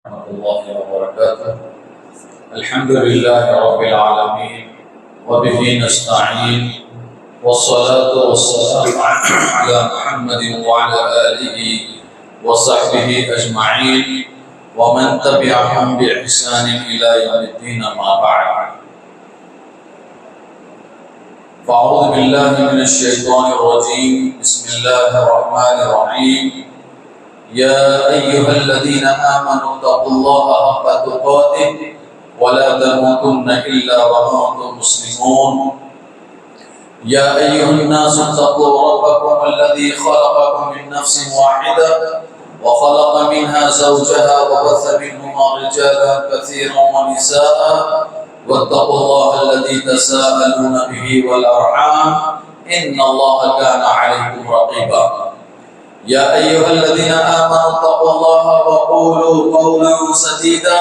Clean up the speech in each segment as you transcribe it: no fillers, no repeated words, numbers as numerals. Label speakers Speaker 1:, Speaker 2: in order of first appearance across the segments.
Speaker 1: ورحمة الله وبركاته. الحمد لله رب العالمين وبه نستعين والصلاة والسلام على محمد وعلى آله وصحبه أجمعين ومن تبعهم بإحسان إلى يوم الدين ما بعد. فأعوذ بالله من الشيطان الرجيم. بسم الله الرحمن الرحيم. يا أيها الذين آمنوا اتقوا الله حق تقاته ولا تموتن إلا وأنتم مسلمون. يا أيها الناس اتقوا ربكم الذي خلقكم من نفس واحدة وخلق منها زوجها وبث منهما رجالا كثيرا ونساء واتقوا الله الذي تساءلون به والأرحام إن الله كان عليكم رقيبا. يا أيها الذين آمنوا اتقوا الله وقولوا قولا سديدا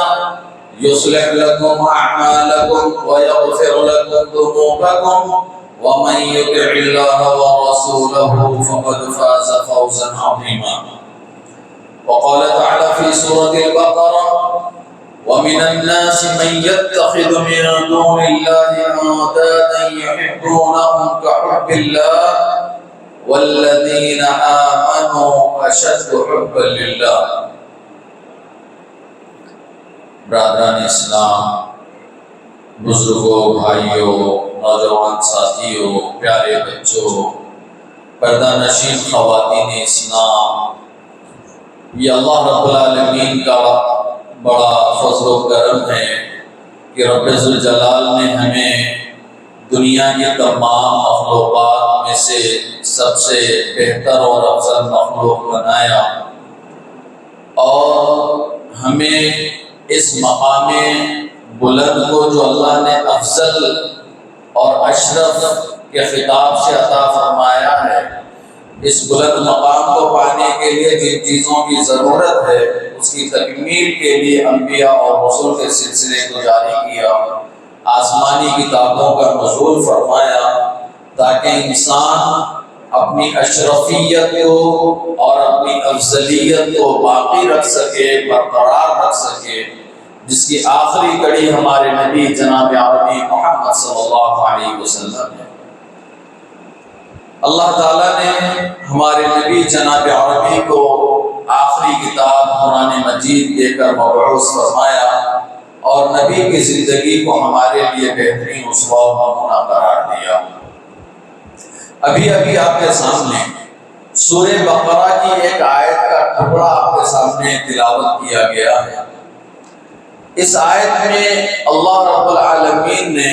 Speaker 1: يصلح لكم أعمالكم ويغفر لكم ذنوبكم ومن يطع الله ورسوله فقد فاز فوزا عظيما. وقال تعالى في سورة البقرة: ومن الناس من يتخذ من دون الله أندادا يحبونهم كحب الله والذین آمنوا اشد حبا للہ. برادران اسلام، بزرگوں، بھائیوں، نوجوان ساتھیوں، پیارے بچوں، پردہ نشین خواتین اسلام، یہ اللہ رب العالمین کا بڑا فضل و کرم ہے کہ رب ذوالجلال نے ہمیں دنیا کی تمام مخلوقات میں سے سب سے بہتر اور افضل مخلوق بنایا اور ہمیں اس مقام بلند کو جو اللہ نے افضل اور اشرف کے خطاب سے عطا فرمایا ہے، اس بلند مقام کو پانے کے لیے جن چیزوں کی ضرورت ہے اس کی تکمیل کے لیے انبیاء اور رسول کے سلسلے کو جاری کیا، آسمانی کتابوں کا نزول فرمایا تاکہ انسان اپنی اشرفیت کو اور اپنی افضلیت کو باقی رکھ سکے، برقرار رکھ سکے، جس کی آخری کڑی ہمارے نبی جناب عربی محمد صلی اللہ علیہ وسلم ہے۔ اللہ تعالیٰ نے ہمارے نبی جناب عربی کو آخری کتاب قرآن مجید دے کر مبعوث فرمایا اور نبی کی زندگی کو ہمارے لیے بہترین اسوہ و نمونہ قرار دیا۔ ابھی آپ کے سامنے سورہ بقرہ کی ایک آیت کا ٹکڑا آپ کے سامنے تلاوت کیا گیا ہے۔ اس آیت میں اللہ رب العالمین نے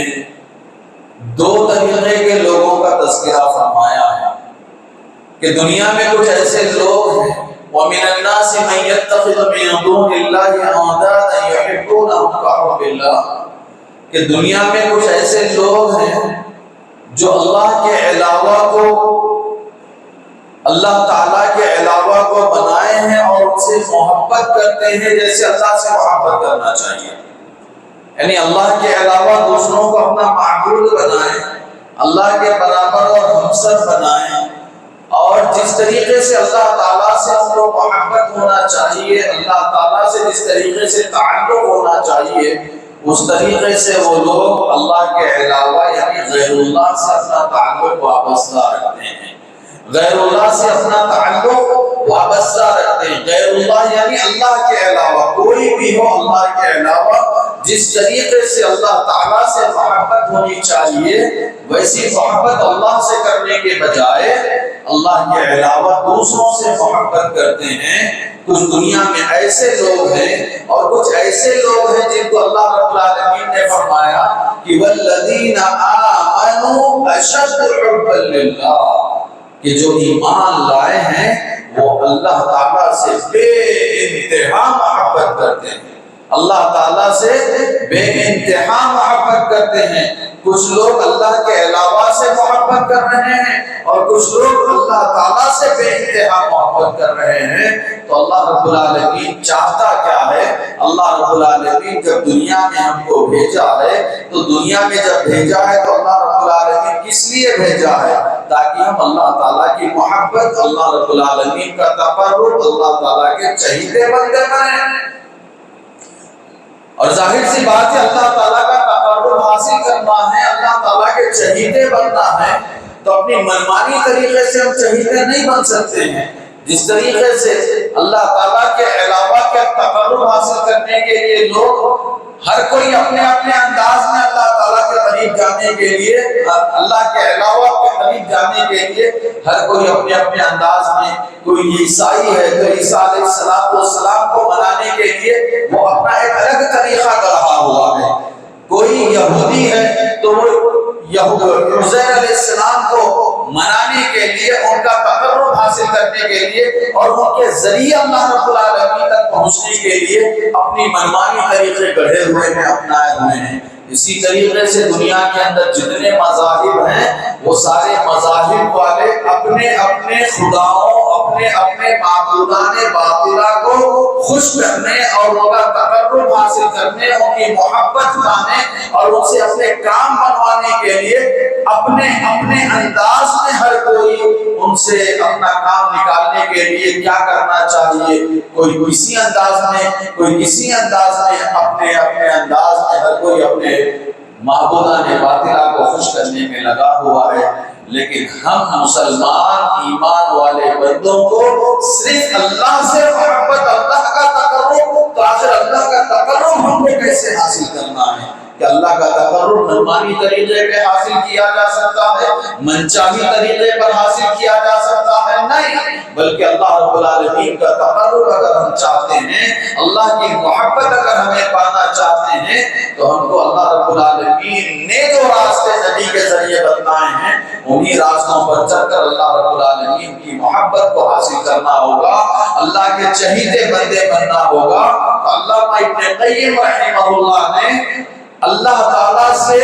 Speaker 1: دو طریقے کے لوگوں کا تذکرہ فرمایا ہے کہ دنیا میں کچھ ایسے لوگ ہیں وَمِنَ النَّاسِ مَن يَتَّخِذُ مِن دُونِ اللَّهِ أَندَادًا يُحِبُّونَهُم كَحُبِّ اللَّهِ، کہ دنیا میں کچھ ایسے لوگ ہیں جو اللہ کے علاوہ کو، اللہ تعالیٰ کے علاوہ کو بنائے ہیں اور ان سے محبت کرتے ہیں جیسے اللہ سے محبت کرنا چاہیے، یعنی اللہ کے علاوہ دوسروں کو اپنا معبود بنائیں، اللہ کے برابر اور ہمسر بنائیں، اور جس طریقے سے اللہ تعالیٰ سے ان کو محبت ہونا چاہیے، اللہ تعالیٰ سے جس طریقے سے تعلق ہونا چاہیے، اس طریقے سے وہ لوگ اللہ کے علاوہ یعنی غیر اللہ سے اپنا تعلق وابستہ رکھتے ہیں، غیر اللہ سے اپنا تعلق وابستہ رکھتے ہیں۔ غیر اللہ یعنی اللہ کے علاوہ کوئی بھی ہو، اللہ کے علاوہ جس طریقے سے اللہ تعالیٰ سے محبت ہونی چاہیے ویسی محبت اللہ سے کرنے کے بجائے اللہ کے علاوہ دوسروں سے محبت کرتے ہیں۔ کچھ دنیا میں ایسے لوگ ہیں اور کچھ ایسے لوگ ہیں جن کو اللہ رب العالمین نے فرمایا کہ والذین آمنوا اشد حبا للہ، کہ جو ایمان لائے ہیں وہ اللہ تعالیٰ سے بے انتہا محبت کرتے ہیں، اللہ تعالیٰ سے بے انتہا محبت کرتے ہیں۔ کچھ لوگ اللہ کے علاوہ سے محبت کر رہے ہیں اور کچھ لوگ اللہ تعالیٰ سے بے انتہا محبت کر رہے ہیں۔ تو اللہ رب العالمین چاہتا کیا ہے؟ اللہ رب العالمین جب دنیا میں ہم کو بھیجا ہے تو دنیا میں جب بھیجا ہے تو اللہ رب العالمین کس لیے بھیجا ہے؟ تاکہ ہم اللہ تعالیٰ کی محبت، اللہ رب العالمین کا تقرب، اللہ تعالیٰ کے چہیتے بندے بنیں۔ اور ظاہر سی بات ہے اللہ تعالیٰ کا تقرب حاصل کرنا ہے، اللہ تعالیٰ کے چہیتے بننا ہے، تو اپنی منمانی طریقے سے ہم چہیتے نہیں بن سکتے ہیں۔ جس طریقے سے اللہ تعالیٰ کے علاوہ کے تقرب حاصل کرنے کے لیے لوگ ہر کوئی اپنے اپنے انداز میں اللہ تعالیٰ کے قریب جانے کے لیے، اللہ کے علاوہ کے قریب جانے کے لیے ہر کوئی اپنے اپنے انداز میں، کوئی عیسائی ہے تو عیسیٰ علیہ السلام کو منانے کے لیے وہ اپنا ایک الگ طریقہ گڑھا ہوا ہے، کوئی یہودی ہے تو وہ عزیر علیہ السلام کو منانے کے لیے، ان کا تقرب حاصل کرنے کے لیے اور ان کے ذریعے اللہ رب العالمین تک پہنچنے کے لیے اپنی منمانی طریقے گڑھے ہوئے ہیں، اپنائے ہوئے ہیں۔ اسی طریقے سے دنیا کے اندر جتنے مذاہب ہیں وہ سارے مذاہب والے اپنے اپنے خداؤں، اپنے اپنے معبودان باطلہ کو خوش کرنے اور ان کا تقرب حاصل کرنے، ان کی محبت پانے اور ان سے اپنے کام بنوانے کے لیے اپنے اپنے انداز میں ہر کوئی ان سے اپنا کام نکالنے کے لیے کیا کرنا چاہیے، کوئی کسی انداز میں، کوئی کسی انداز میں، اپنے اپنے انداز میں ہر کوئی اپنے معبودان باطلہ کو خوش کرنے میں لگا ہوا ہے۔ لیکن ہم مسلمان ایمان والے بندوں کو صرف اللہ سے محبت، اللہ کا تقرب، تو آخر اللہ کا تقرب ہم کو کیسے حاصل کرنا ہے؟ کہ اللہ کا تقرب منمانی طریقے پہ حاصل کیا جا سکتا ہے، منچاہی طریقے پر حاصل کیا جا سکتا ہے؟ نہیں، بلکہ اللہ رب العالمین کا تقرب اگر ہم چاہتے ہیں، اللہ کی محبت اگر ہمیں پانا چاہتے ہیں، تو ہم کو اللہ رب العالمین نے جو راستے نبی کے ذریعے بتائے ہیں انہی راستوں پر چل کر اللہ رب العالمین کی محبت کو حاصل کرنا ہوگا، اللہ کے چہیتے بندے بننا ہوگا۔ علامہ ابن قیم رحمہ اللہ نے اللہ تعالیٰ سے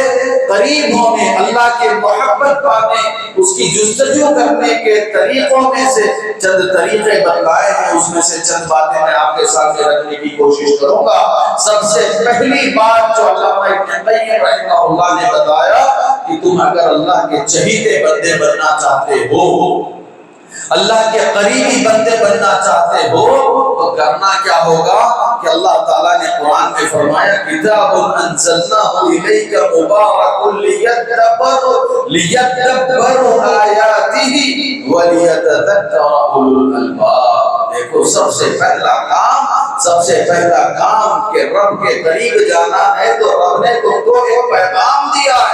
Speaker 1: قریب ہونے، اللہ کے محبت پانے، اس کی جستجو کرنے کے طریقوں میں سے چند طریقے بتائے ہیں، اس میں سے چند باتیں میں آپ کے سامنے رکھنے کی کوشش کروں گا۔ سب سے پہلی بات جو علامہ ابن قیم رحمہ اللہ نے بتایا کہ تم اگر اللہ کے چہیتے بندے بننا چاہتے ہو، اللہ کے قریبی بندے بننا چاہتے ہو، تو کرنا کیا ہوگا کہ اللہ تعالیٰ نے قرآن میں فرمایا کتاب انزلناہ الیک مبارک لیدبروا آیاتہ ولیتذکر اولو الالباب۔ دیکھو سب سے پہلا کام کہ رب کے قریب جانا ہے تو رب نے تم کو ایک پیغام دیا ہے،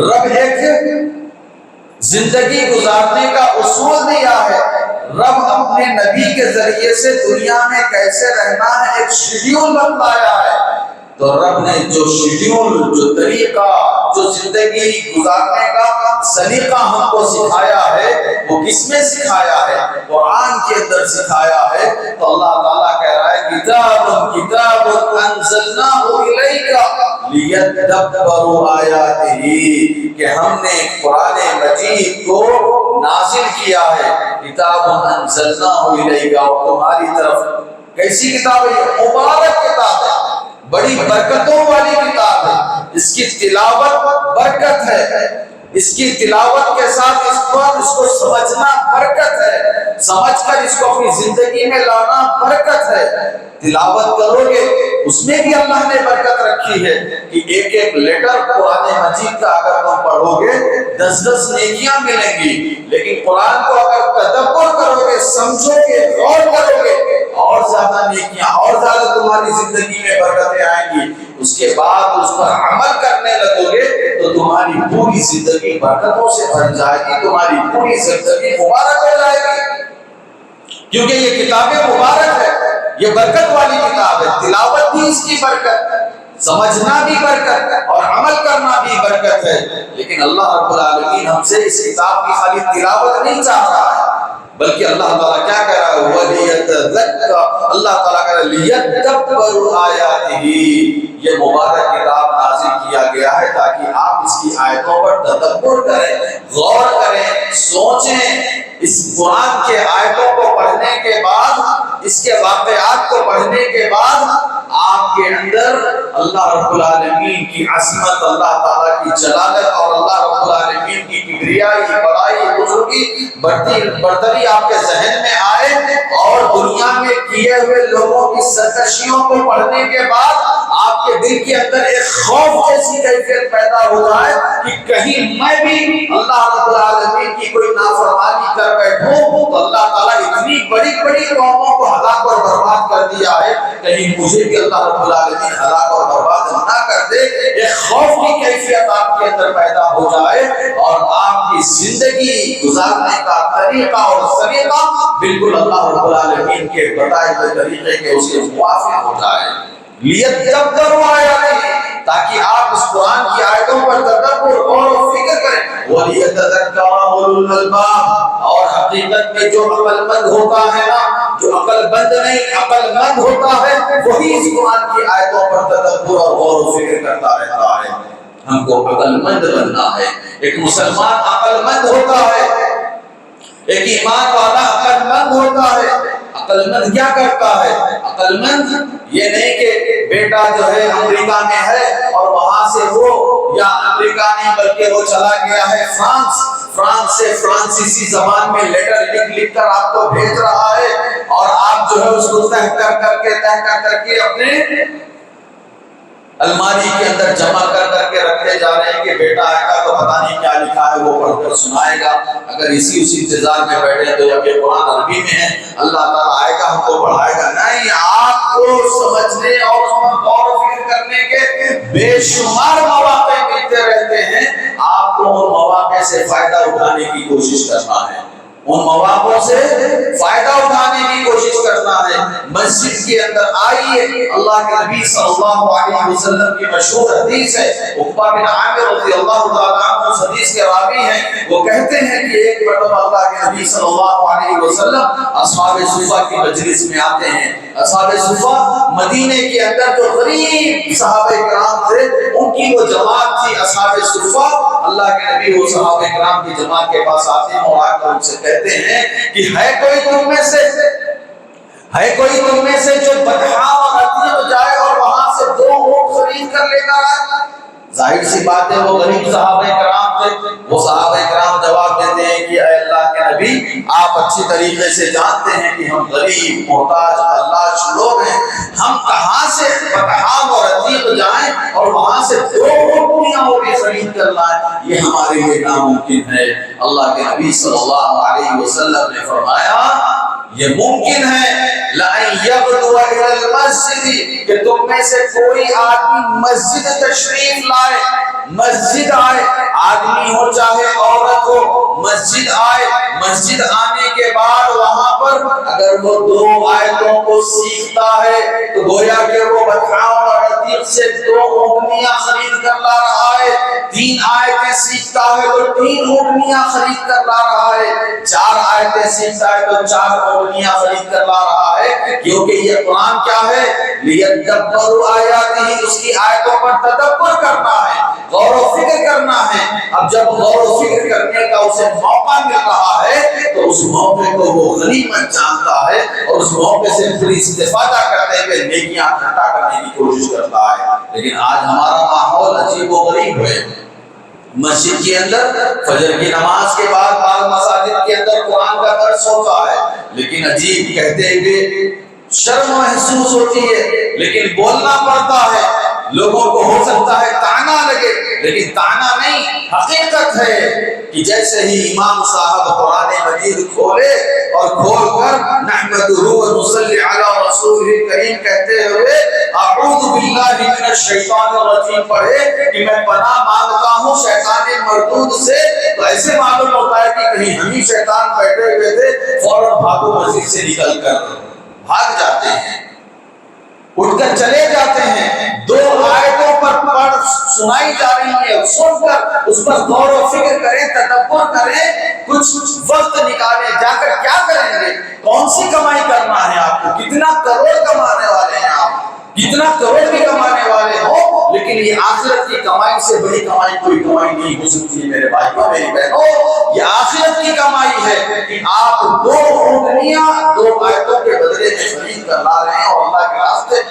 Speaker 1: رب ایک زندگی گزارنے کا اصول دیا ہے، رب اپنے نبی کے ذریعے سے دنیا میں کیسے رہنا ہے ایک شیڈیول بتلایا ہے۔ تو رب نے جو شیڈیول، جو طریقہ، جو زندگی گزارنے کا سلیقہ ہم کو سکھایا ہے، وہ کس میں سکھایا ہے؟ قرآن کے اندر سکھایا ہے۔ تو اللہ تعالیٰ کہہ رہا ہے کتاب انزلناہ الیک لیدبروا آیاتہ، کہ ہم نے قرآن مجید کو نازل کیا ہے، کتاب انزلناہ الیک، اور تمہاری طرف کیسی کتاب ہے؟ مبارک کتاب ہے، بڑی برکتوں والی کتاب ہے، اس کی تلاوت برکت ہے، اس کی تلاوت کے ساتھ اس کو سمجھنا برکت ہے، سمجھ کر اس کو اپنی زندگی میں لانا برکت ہے۔ تلاوت کرو گے اس میں بھی اللہ نے برکت رکھی ہے کہ ایک ایک لیٹر قرآن مجید کا اگر تم پڑھو گے 10 نیکیاں ملیں گی، لیکن قرآن کو اگر تدبر کرو گے، سمجھو گے، غور کرو گے، اور زیادہ نیکیاں اور زیادہ تمہاری زندگی میں برکتیں آئیں گی۔ اس کے بعد اس پر عمل کرنے لگو گے تو تمہاری پوری زندگی برکتوں سے بھر جائے گی، تمہاری پوری زندگی مبارک ہو جائے گی، کیونکہ یہ کتاب مبارک ہے، یہ برکت والی کتاب ہے۔ تلاوت بھی اس کی برکت ہے، سمجھنا بھی برکت ہے اور عمل کرنا بھی برکت ہے۔ لیکن اللہ رب العالمین ہم سے اس کتاب کی خالی تلاوت نہیں چاہ رہا ہے، بلکہ اللہ تعالیٰ کیا کہہ رہا ہے؟ وَلِيَتَذَكَّرَ، اللہ تعالیٰ کہہ رہا ہے لِيَدَّبَّرُوا آیَاتِهِ، یہ مبارک کتاب نازل کیا گیا ہے تاکہ آپ اس کی آیتوں پر تدبر کریں، غور کریں، سوچیں۔ اس قرآن کے آیتوں کو پڑھنے کے بعد، اس کے واقعات کو پڑھنے کے بعد آپ کے اندر اللہ رب العالمین کی عظمت، اللہ تعالیٰ کی جلالت اور اللہ رب العالمین کی کبریائی، بڑائی، بزرگی، برتری آپ کے ذہن میں آئے، اور دنیا میں کیے ہوئے لوگوں کی سرکشیوں کو پڑھنے کے بعد آپ دل کے اندر ایک خوف جیسی کیفیت پیدا ہو جائے کہ کہیں میں بھی اللہ رب العالمین کی کوئی نافرمانی کر بیٹھوں تو اللہ تعالیٰ اتنی بڑی بڑی قوموں کو ہلاک اور برباد کر دیا ہے، کہیں مجھے بھی اللہ رب العالمین ہلاک اور برباد نہ کر دے۔ ایک خوف کی کیفیت آپ کے اندر پیدا ہو جائے اور آپ کی زندگی گزارنے کا طریقہ اور سلیقہ بالکل اللہ رب العالمین کے بتائے ہوئے طریقے کے اس کے موافق ہو جائے۔ لیتدبروا آیاتہ، تاکہ آپ اس قرآن کی آیتوں پر تدبر اور فکر کریں، وَلِيَتَذَكَّرَ أُولُو الْأَلْبَابِ، اور حقیقت میں جو عقل مند ہوتا ہے نا، جو عقل مند نہیں عقل مند ہوتا ہے، وہی اس قرآن کی آیتوں پر تدبر اور غور و فکر کرتا رہتا ہے۔ ہم کو عقل مند بننا ہے۔ ایک مسلمان عقل مند ہوتا ہے، ایک ایمان والا عقل مند ہوتا ہے۔ عقل مند کیا کرتا ہے؟ عقل مند یہ نہیں کہ بیٹا جو ہے امریکہ میں ہے اور وہاں سے وہ، یا امریکہ نہیں بلکہ وہ چلا گیا ہے فرانس سے فرانسیسی زبان میں لیٹر لکھ کر آپ کو بھیج رہا ہے، اور آپ جو ہے اس کو تہ کر کے اپنے الماری کے اندر جمع کر کے رکھتے جا رہے ہیں کہ بیٹا آئے گا تو پتہ نہیں کیا لکھا ہے وہ پڑھ کر سنائے گا۔ اگر اسی انتظار میں بیٹھے تو جب یہ قرآن عربی میں ہے، اللہ تعالیٰ آئے گا ہم کو پڑھائے گا، نہیں، آپ کو سمجھنے اور اس پر غور و فکر کرنے کے بے شمار مواقع ملتے رہتے ہیں۔ آپ کو ان مواقع سے فائدہ اٹھانے کی کوشش کرنا ہے، ان مواقعوں سے فائدہ اٹھانے کی کوشش کرنا ہے۔ مسجد کے اندر آئیے، اللہ کے نبی صلی اللہ علیہ وسلم کی مشہور حدیث ہے، عقبہ بن عامر رضی اللہ تعالیٰ عنہ اس حدیث کے راوی ہیں، وہ کہتے ہیں کہ ایک مرتبہ اللہ کے نبی صلی اللہ علیہ وسلم اصحاب صفہ کی مجلس میں آتے ہیں۔ اصحاب صفہ مدینے کے اندر جو غریب صحابہ کرام تھے ان کی وہ جماعت تھی اصحاب صفہ۔ اللہ کے نبی وہ صحابہ کرام کی جماعت کے پاس آتے ہیں اور آ کر ان سے کہتے ہیں کہ ہے کوئی تم میں سے جو بطحا اور عتیق جائے اور وہاں سے 2 اونٹ خرید کر لے کر آئے؟ ظاہر سی بات ہے وہ غریب صحابہ کرام تھے۔ وہ صحابہ کرام جواب دیتے ہیں کہ اے اللہ کے نبی، آپ اچھی طریقے سے جانتے ہیں کہ ہم غریب محتاج حلاج لوگ ہیں، ہم کہاں سے بطحا اور عتیق جائیں اور وہاں سے 2 اونٹیاں وہ بھی خرید کر لائیں؟ یہ ہمارے لیے ناممکن ہے۔ اللہ کے نبی صلی اللہ علیہ وسلم نے فرمایا یہ ممکن ہے، لَأَن يَغْدُوَ إِلَى الْمَسْجِدِ، کہ تم میں سے کوئی آدمی مسجد تشریف لائے، مسجد آئے، آدمی ہو چاہے عورت ہو، مسجد آئے، مسجد آنے کے بعد وہاں پر اگر وہ 2 آیتوں کو سیکھتا ہے تو گویا کہ وہ بطحا اور عتیق سے 2 اونٹنیاں خرید کر لا رہا ہے، 3 آیتیں سیکھتا ہے تو 3 اونٹنیاں خرید کر لا رہا ہے، 4 آیتیں سیکھتا ہے تو 4 اونٹنیاں خرید کر لا رہا ہے، کیونکہ یہ قرآن کیا ہے؟ لیتدبروا آیاتہ، اس کی آیتوں پر تدبر کرنا ہے، غور و فکر کرنا ہے۔ اب جب غور و فکر کرنے کا اسے موقع مل رہا ہے تو اس موقع کو وہ غنیمت جانتا ہے اور اس موقع سے پوری استفادہ کرتے ہوئے نیکیاں اکٹھا کرنے کی کوشش کرتا ہے۔ لیکن آج ہمارا ماحول عجیب و غریب ہے۔ مسجد کے اندر فجر کی نماز کے بعد بعض مساجد کے اندر قرآن کا درس ہوتا ہے، لیکن عجیب کہتے ہوئے شرم محسوس ہوتی ہے، لیکن بولنا پڑتا ہے۔ لوگوں کو ہو سکتا ہے تانا لگے، لیکن تانا نہیں، حقیقت ہے کہ جیسے ہی امام صاحب قرآن مجید کھولے اور کھول کر نحمدہ و نصلی علی رسولہ کریم کہتے ہوئے اعوذ باللہ من الشیطان الرجیم پڑھے کہ میں پناہ مانگتا ہوں شیطان مردود سے، تو ایسے معلوم ہوتا ہے کہ کہیں ہم ہی شیطان بیٹھے ہوئے تھے، فوراً بھاگو مسجد سے نکل کر بھاگ جاتے ہیں، اٹھ کر چلے جاتے ہیں۔ 2 آیتوں پر پڑھ سنائی جا رہی ہے، سن کر اس پر غور و فکر کریں، تدبر کریں، کچھ وقت نکالیں، جا کر کیا کریں گے؟ کون سی کمائی کرنا ہے آپ کو؟ کتنا کروڑ کمانے والے ہیں آپ؟ کتنا کروڑ بھی کمانے والے ہو، لیکن یہ آخرت کی کمائی سے بڑی کمائی کوئی کمائی نہیں ہو سکتی میرے بھائیوں میری بہنوں۔ یہ آخرت کی کمائی ہے کہ آپ 2 اونٹنیاں 2 آیتوں کے بدلے میں خرید کر لا رہے ہیں اور اللہ کے راستے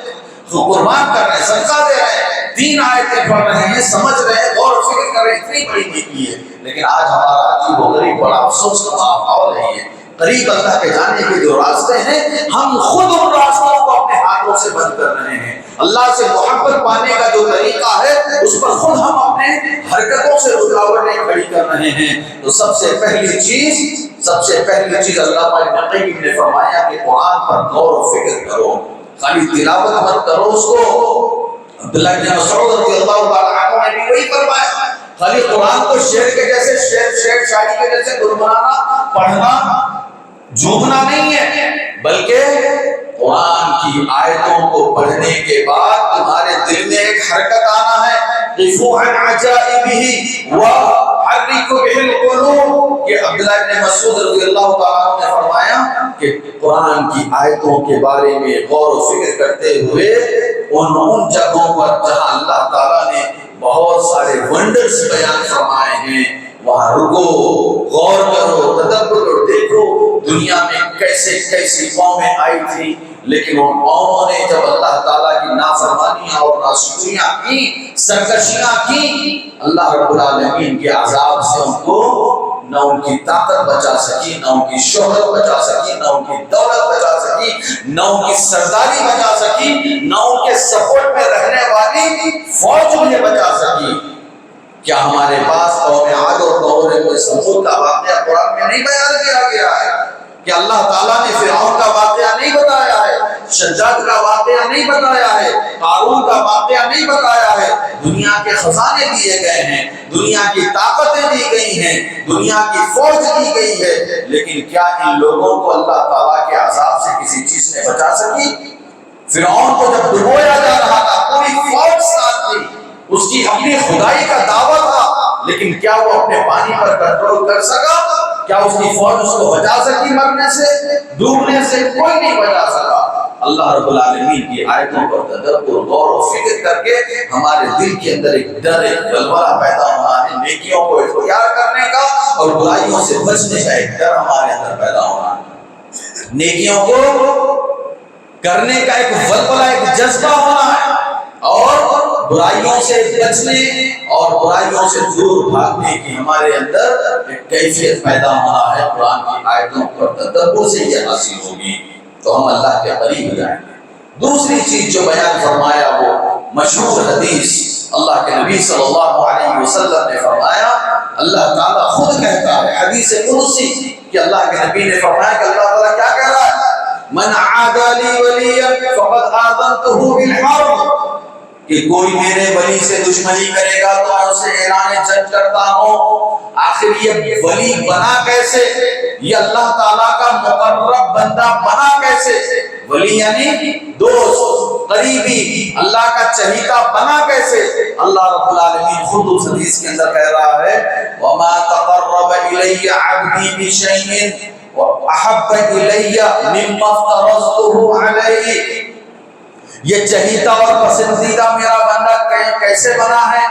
Speaker 1: قربان کر رہے ہیں، صدقہ دے رہے ہیں، 3 آیتیں پڑھ رہے ہیں، سمجھ رہے ہیں، غور و فکر کر رہے ہیں، اتنی بڑی نیکی ہے۔ لیکن آج ہمارا عجیب و غریب بڑا افسوس کا ماحول ہے۔ قریب اللہ کے جانے کے جو راستے ہیں ہم خود ان راستوں کو اپنے ہاتھوں سے بند کر رہے ہیں۔ اللہ سے محبت پانے کا جو طریقہ ہے اس پر خود ہم اپنے حرکتوں سے رکاوٹیں کھڑی کر رہے ہیں۔ تو سب سے پہلی چیز اللہ تعالیٰ نے فرمایا کہ قرآن پر غور و فکر کرو، خالی تلاوت مت کرو اس کو۔ عبداللہ بن مسعود رضی اللہ تعالیٰ عنہ نے بھی وہی فرمایا، خالی قرآن کو شعر کے جیسے شعر شاعری کے جیسے گنگنانا، پڑھنا، جھومنا نہیں ہے، بلکہ قرآن کی آیتوں کو پڑھنے کے بعد تمہارے دل میں ایک حرکت آنا ہے، قفوا عن عجائبہ وحرکوا بہ القلوب، کہ عبداللہ بن مسعود رضی اللہ تعالیٰ عنہ نے فرمایا کہ قرآن کی آیتوں کے بارے میں غور و فکر کرتے ہوئے ان جگہوں پر جہاں اللہ تعالیٰ نے بہت سارے ونڈرز بیان فرمائے ہیں وہاں رکو، غور کرو، تدبر کرو، دیکھو دنیا میں کیسے کیسی قومیں آئی تھی، لیکن ان قوموں نے جب اللہ تعالیٰ کی نافرمانیاں اور ناشکریاں کی، سرکشیاں کی، اللہ رب العالمین کے عذاب سے ان کو نہ ان کی طاقت بچا سکی، نہ ان کی شہرت بچا سکی، نہ ان کی دولت بچا سکی، نہ ان کی سرداری بچا سکی، نہ ان کے سپورٹ میں رہنے والی فوج انہیں بچا سکی۔ کیا ہمارے پاس قوم عاد اور قوم ثمود کا واقعہ قرآن میں نہیں بیان کیا گیا ہے؟ کہ اللہ تعالیٰ نے فرعون کا واقعہ نہیں بتایا ہے، شداد کا واقعہ نہیں بتایا ہے، قارون کا واقعہ نہیں بتایا ہے؟ دنیا کے خزانے دیے گئے ہیں، دنیا کی طاقتیں دی گئی ہیں، دنیا کی فوج دی گئی ہے، لیکن کیا ان لوگوں کو اللہ تعالیٰ کے عذاب سے کسی چیز نے بچا سکی؟ فرعون کو جب ڈبویا جا رہا تھا پوری فوج ساتھ تھی، اس کی اپنی خدائی کا دعویٰ تھا، لیکن کیا وہ اپنے پانی پر کنٹرول کر سکا؟ کیا اس کی فوج اس کو بچا سکی مرنے سے، ڈوبنے سے؟ کوئی نہیں بچا سکا۔ اللہ رب العالمین کی آیتوں پر تدبر، غور و فکر کر کے ہمارے دل کے اندر ایک ڈر، ایک ولولہ پیدا ہونا ہے، نیکیوں کو اختیار کرنے کا اور برائیوں سے بچنے کا ایک ڈر ہمارے اندر پیدا ہونا ہے، نیکیوں کو کرنے کا ایک ولولہ، ایک جذبہ ہونا ہے، اور برائیوں سے بچنے اور برائیوں سے دور بھاگنے کی ہمارے اندر ایک کیفیت پیدا ہونا ہے۔ قرآن کی آیتوں پر تدبر سے یہ حاصل ہوگی تو ہم اللہ کے قریب جائیں گے۔ دوسری چیز جو بیان فرمایا وہ مشہور حدیث، اللہ کے نبی صلی اللہ علیہ وسلم نے فرمایا، اللہ تعالیٰ خود کہتا ہے حدیث قدسی کہ اللہ کے نبی نے فرمایا کہ اللہ تعالیٰ کیا کہہ رہا ہے؟ من عادى لي وليا فقد آذنته بالحرب، کہ کوئی میرے ولی سے دشمنی کرے گا تو میں اسے اعلان جنگ کرتا ہوں۔ آخر یہ ولی بنا کیسے؟ یہ اللہ تعالیٰ کا مقرب بندہ بنا کیسے؟ ولی یعنی دوست، قریبی، اللہ کا چہیتا بنا کیسے؟ اللہ رب العالمین خود اس حدیث کے اندر کہہ رہا ہے وَمَا تَقَرَّبَ إِلَيَّ عَبْدِي بِشَيْءٍ وَأَحَبَّ إِلَيَّ مِمَّا افْتَرَضْتُهُ عَلَيْهِ، یہ چہیتا اور پسندیدہ میرا بندہ کیسے بنا ہے؟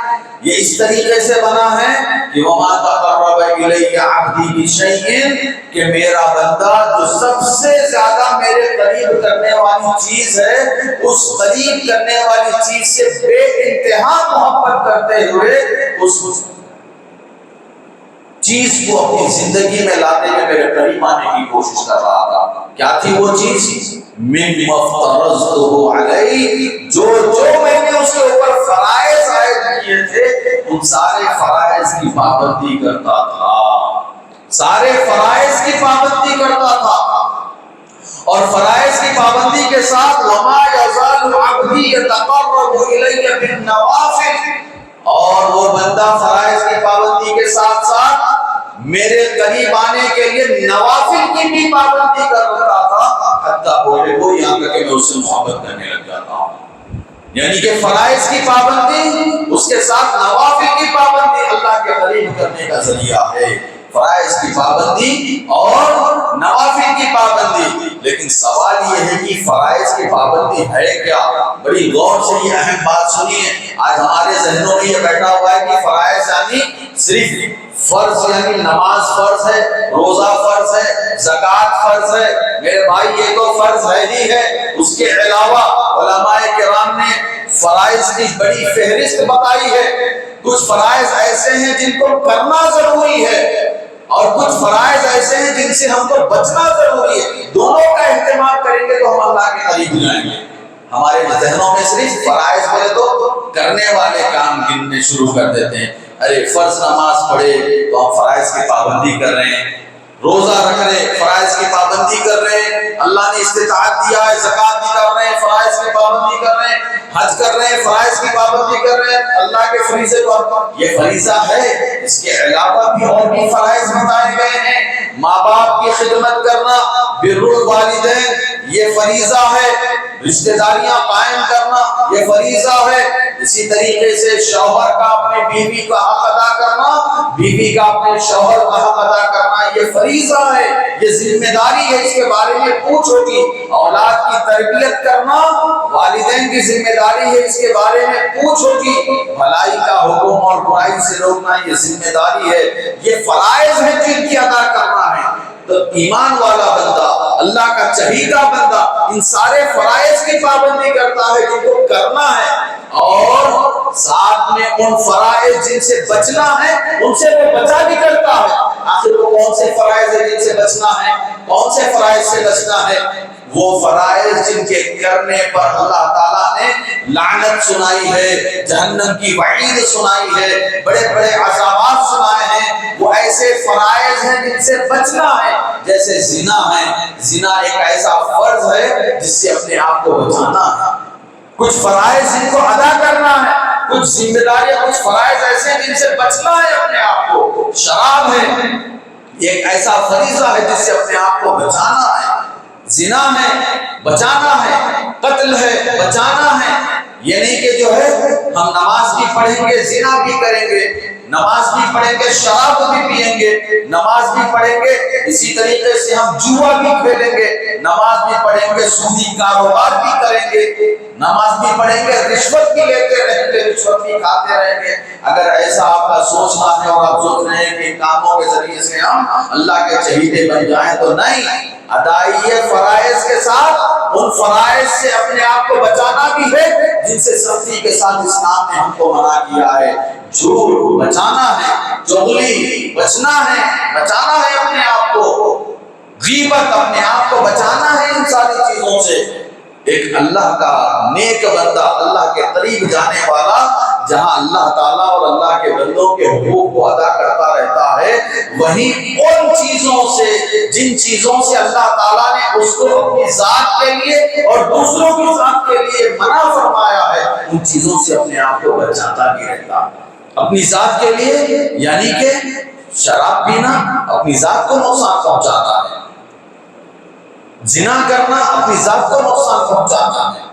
Speaker 1: یہ اس طریقے سے بنا ہے کہ وَمَا تَقَرَّبَ إِلَيَّ عَبْدِي بِشَيْءٍ، کہ میرا بندہ جو سب سے زیادہ میرے قریب کرنے والی چیز ہے، اس قریب کرنے والی چیز سے بے انتہا محبت کرتے ہوئے اس چیز کو اپنی زندگی میں لاتے ہوئے میرے قریب آنے کی کوشش کر رہا تھا۔ کیا تھی وہ چیز؟ مِمَّا افْتَرَضْتُهُ عَلَيْهِ، جو میں نے اس کے اوپر فرائض عائد کیے تھے ان سارے فرائض کی پابندی کرتا تھا، سارے فرائض کی پابندی کرتا تھا، اور فرائض کی پابندی کے ساتھ وَمَا يَزَالُ عَبْدِي يَتَقَرَّبُ إِلَيَّ بِالنَّوَافِلِ، اور وہ بندہ فرائض کی پابندی کے ساتھ ساتھ میرے قریب آنے کے لیے نوافل کی بھی پابندی کرتا تھا، حتیٰ بولے وہ یہاں تک کہ میں اس سے محبت کرنے لگ جاتا ہوں۔ یعنی کہ فرائض کی پابندی اس کے ساتھ نوافل کی پابندی اللہ کے قریب کرنے کا ذریعہ ہے، فرائض کی پابندی اور نوافل کی پابندی۔ لیکن سوال یہ ہے کہ فرائض کی پابندی ہے کیا؟ بڑی غور سے یہ اہم بات سنیے۔ آج ہمارے ذہنوں میں یہ بیٹھا ہوا ہے کہ فرائض یعنی صرف فرض، یعنی نماز فرض ہے، روزہ فرض ہے، زکوٰۃ فرض ہے۔ میرے بھائی یہ تو فرض ہے ہی ہے، اس کے علاوہ علماء کرام نے فرائض کی بڑی فہرست بتائی ہے۔ کچھ فرائض ایسے ہیں جن کو کرنا ضروری ہے اور کچھ فرائض ایسے ہیں جن سے ہم کو بچنا ضروری ہے۔ دونوں کا اہتمام کریں گے تو ہم اللہ کے قریب جائیں گے۔ ہمارے ذہنوں میں صرف فرائض بولے تو کرنے والے کام گننے شروع کر دیتے ہیں. ارے فرض نماز پڑھے تو ہم فرائض کی پابندی کر رہے ہیں، روزہ رکھ رہے ہیں فرائض کی پابندی کر رہے ہیں، اللہ نے استطاعت دیا ہے زکوٰۃ بھی کر رہے ہیں فرائض کی پابندی کر رہے ہیں، حج کر رہے ہیں فرائض کی پابندی کر رہے ہیں اللہ کے فریضے پر. یہ فریضہ ہے، اس کے علاوہ بھی اور بھی فرائض بتائے گئے ہیں. ماں باپ کی خدمت کرنا، بر الوالدین یہ فریضہ ہے، رشتہ داریاں قائم کرنا یہ فریضہ ہے. اسی طریقے سے شوہر کا اپنے بیوی کا حق ادا کرنا، بیوی کا اپنے شوہر کا حق ادا کرنا یہ فریضہ ہے، یہ ذمہ داری ہے، اس کے بارے میں پوچھو گی. اولاد کی تربیت کرنا والدین کی ذمہ داری ہے، اس کے بارے میں پوچھو گی. بھلائی کا حکم اور برائی سے روکنا یہ ذمہ داری ہے، یہ فرائض ہے جن کی ادا کرنا ہے. تو ایمان والا بندہ، اللہ کا چہیتا بندہ ان سارے فرائض کی پابندی کرتا ہے جن کو کرنا ہے، اور ساتھ میں ان فرائض جن سے بچنا ہے ان سے وہ بچا بھی کرتا ہے. آخر وہ کون سے فرائض ہیں جن سے بچنا ہے؟ کون سے فرائض سے بچنا ہے؟ وہ فرائض جن کے کرنے پر اللہ تعالیٰ نے لعنت سنائی ہے، جہنم کی وعید سنائی ہے، بڑے بڑے عذابات سنائے ہیں. وہ ایسے فرائض ہیں جن سے بچنا ہے، جیسے زنا ہے. زنا ایک ایسا فرض ہے جس سے اپنے آپ کو بچانا ہے. کچھ فرائض جن کو ادا کرنا ہے، کچھ ذمہ داریاں، کچھ فرائض ایسے جن سے بچنا ہے اپنے آپ کو. شراب ہے، یہ ایک ایسا فریضہ ہے جس سے اپنے آپ کو بچانا ہے. زنا ہے، بچانا ہے. قتل ہے، بچانا ہے. یعنی کہ جو ہے ہم نماز بھی پڑھیں گے زنا بھی کریں گے، نماز بھی پڑھیں گے شراب بھی پیئیں گے، نماز بھی پڑھیں گے اسی طریقے سے ہم جوا بھی کھیلیں گے، نماز بھی پڑھیں گے سودی کاروبار بھی کریں گے، نماز بھی پڑھیں گے رشوت بھی لیتے رہیں گے، رشوت بھی کھاتے رہیں گے. اگر ایسا آپ کا سوچنا ہے اور آپ سوچ رہے ہیں کہ ان کاموں کے ذریعے سے ہم اللہ کے چہیتے بن جائیں، تو نہیں. ادائی فرائض کے ساتھ ان فرائض سے اپنے آپ کو بچانا بھی ہے جن سے سختی کے ساتھ اسلام نے ہم کو منع کیا ہے. جھوٹ بچانا ہے، چغلی بچنا ہے، بچانا ہے اپنے آپ کو. غیبت اپنے آپ کو بچانا ہے ان ساری چیزوں سے. ایک اللہ کا نیک بندہ، اللہ کے قریب جانے والا، جہاں اللہ تعالیٰ اور اللہ کے بندوں کے حقوق کو ادا کرتا رہتا ہے، وہیں ان چیزوں سے جن چیزوں سے اللہ تعالیٰ نے اس کو اپنی ذات کے لیے اور دوسروں کی ذات کے لیے منع فرمایا ہے، ان چیزوں سے اپنے آپ کو بچاتا بھی رہتا ہے. اپنی ذات کے لیے یعنی کہ شراب پینا اپنی ذات کو نقصان پہنچاتا ہے، زنا کرنا اپنی ذات کو نقصان پہنچاتا ہے،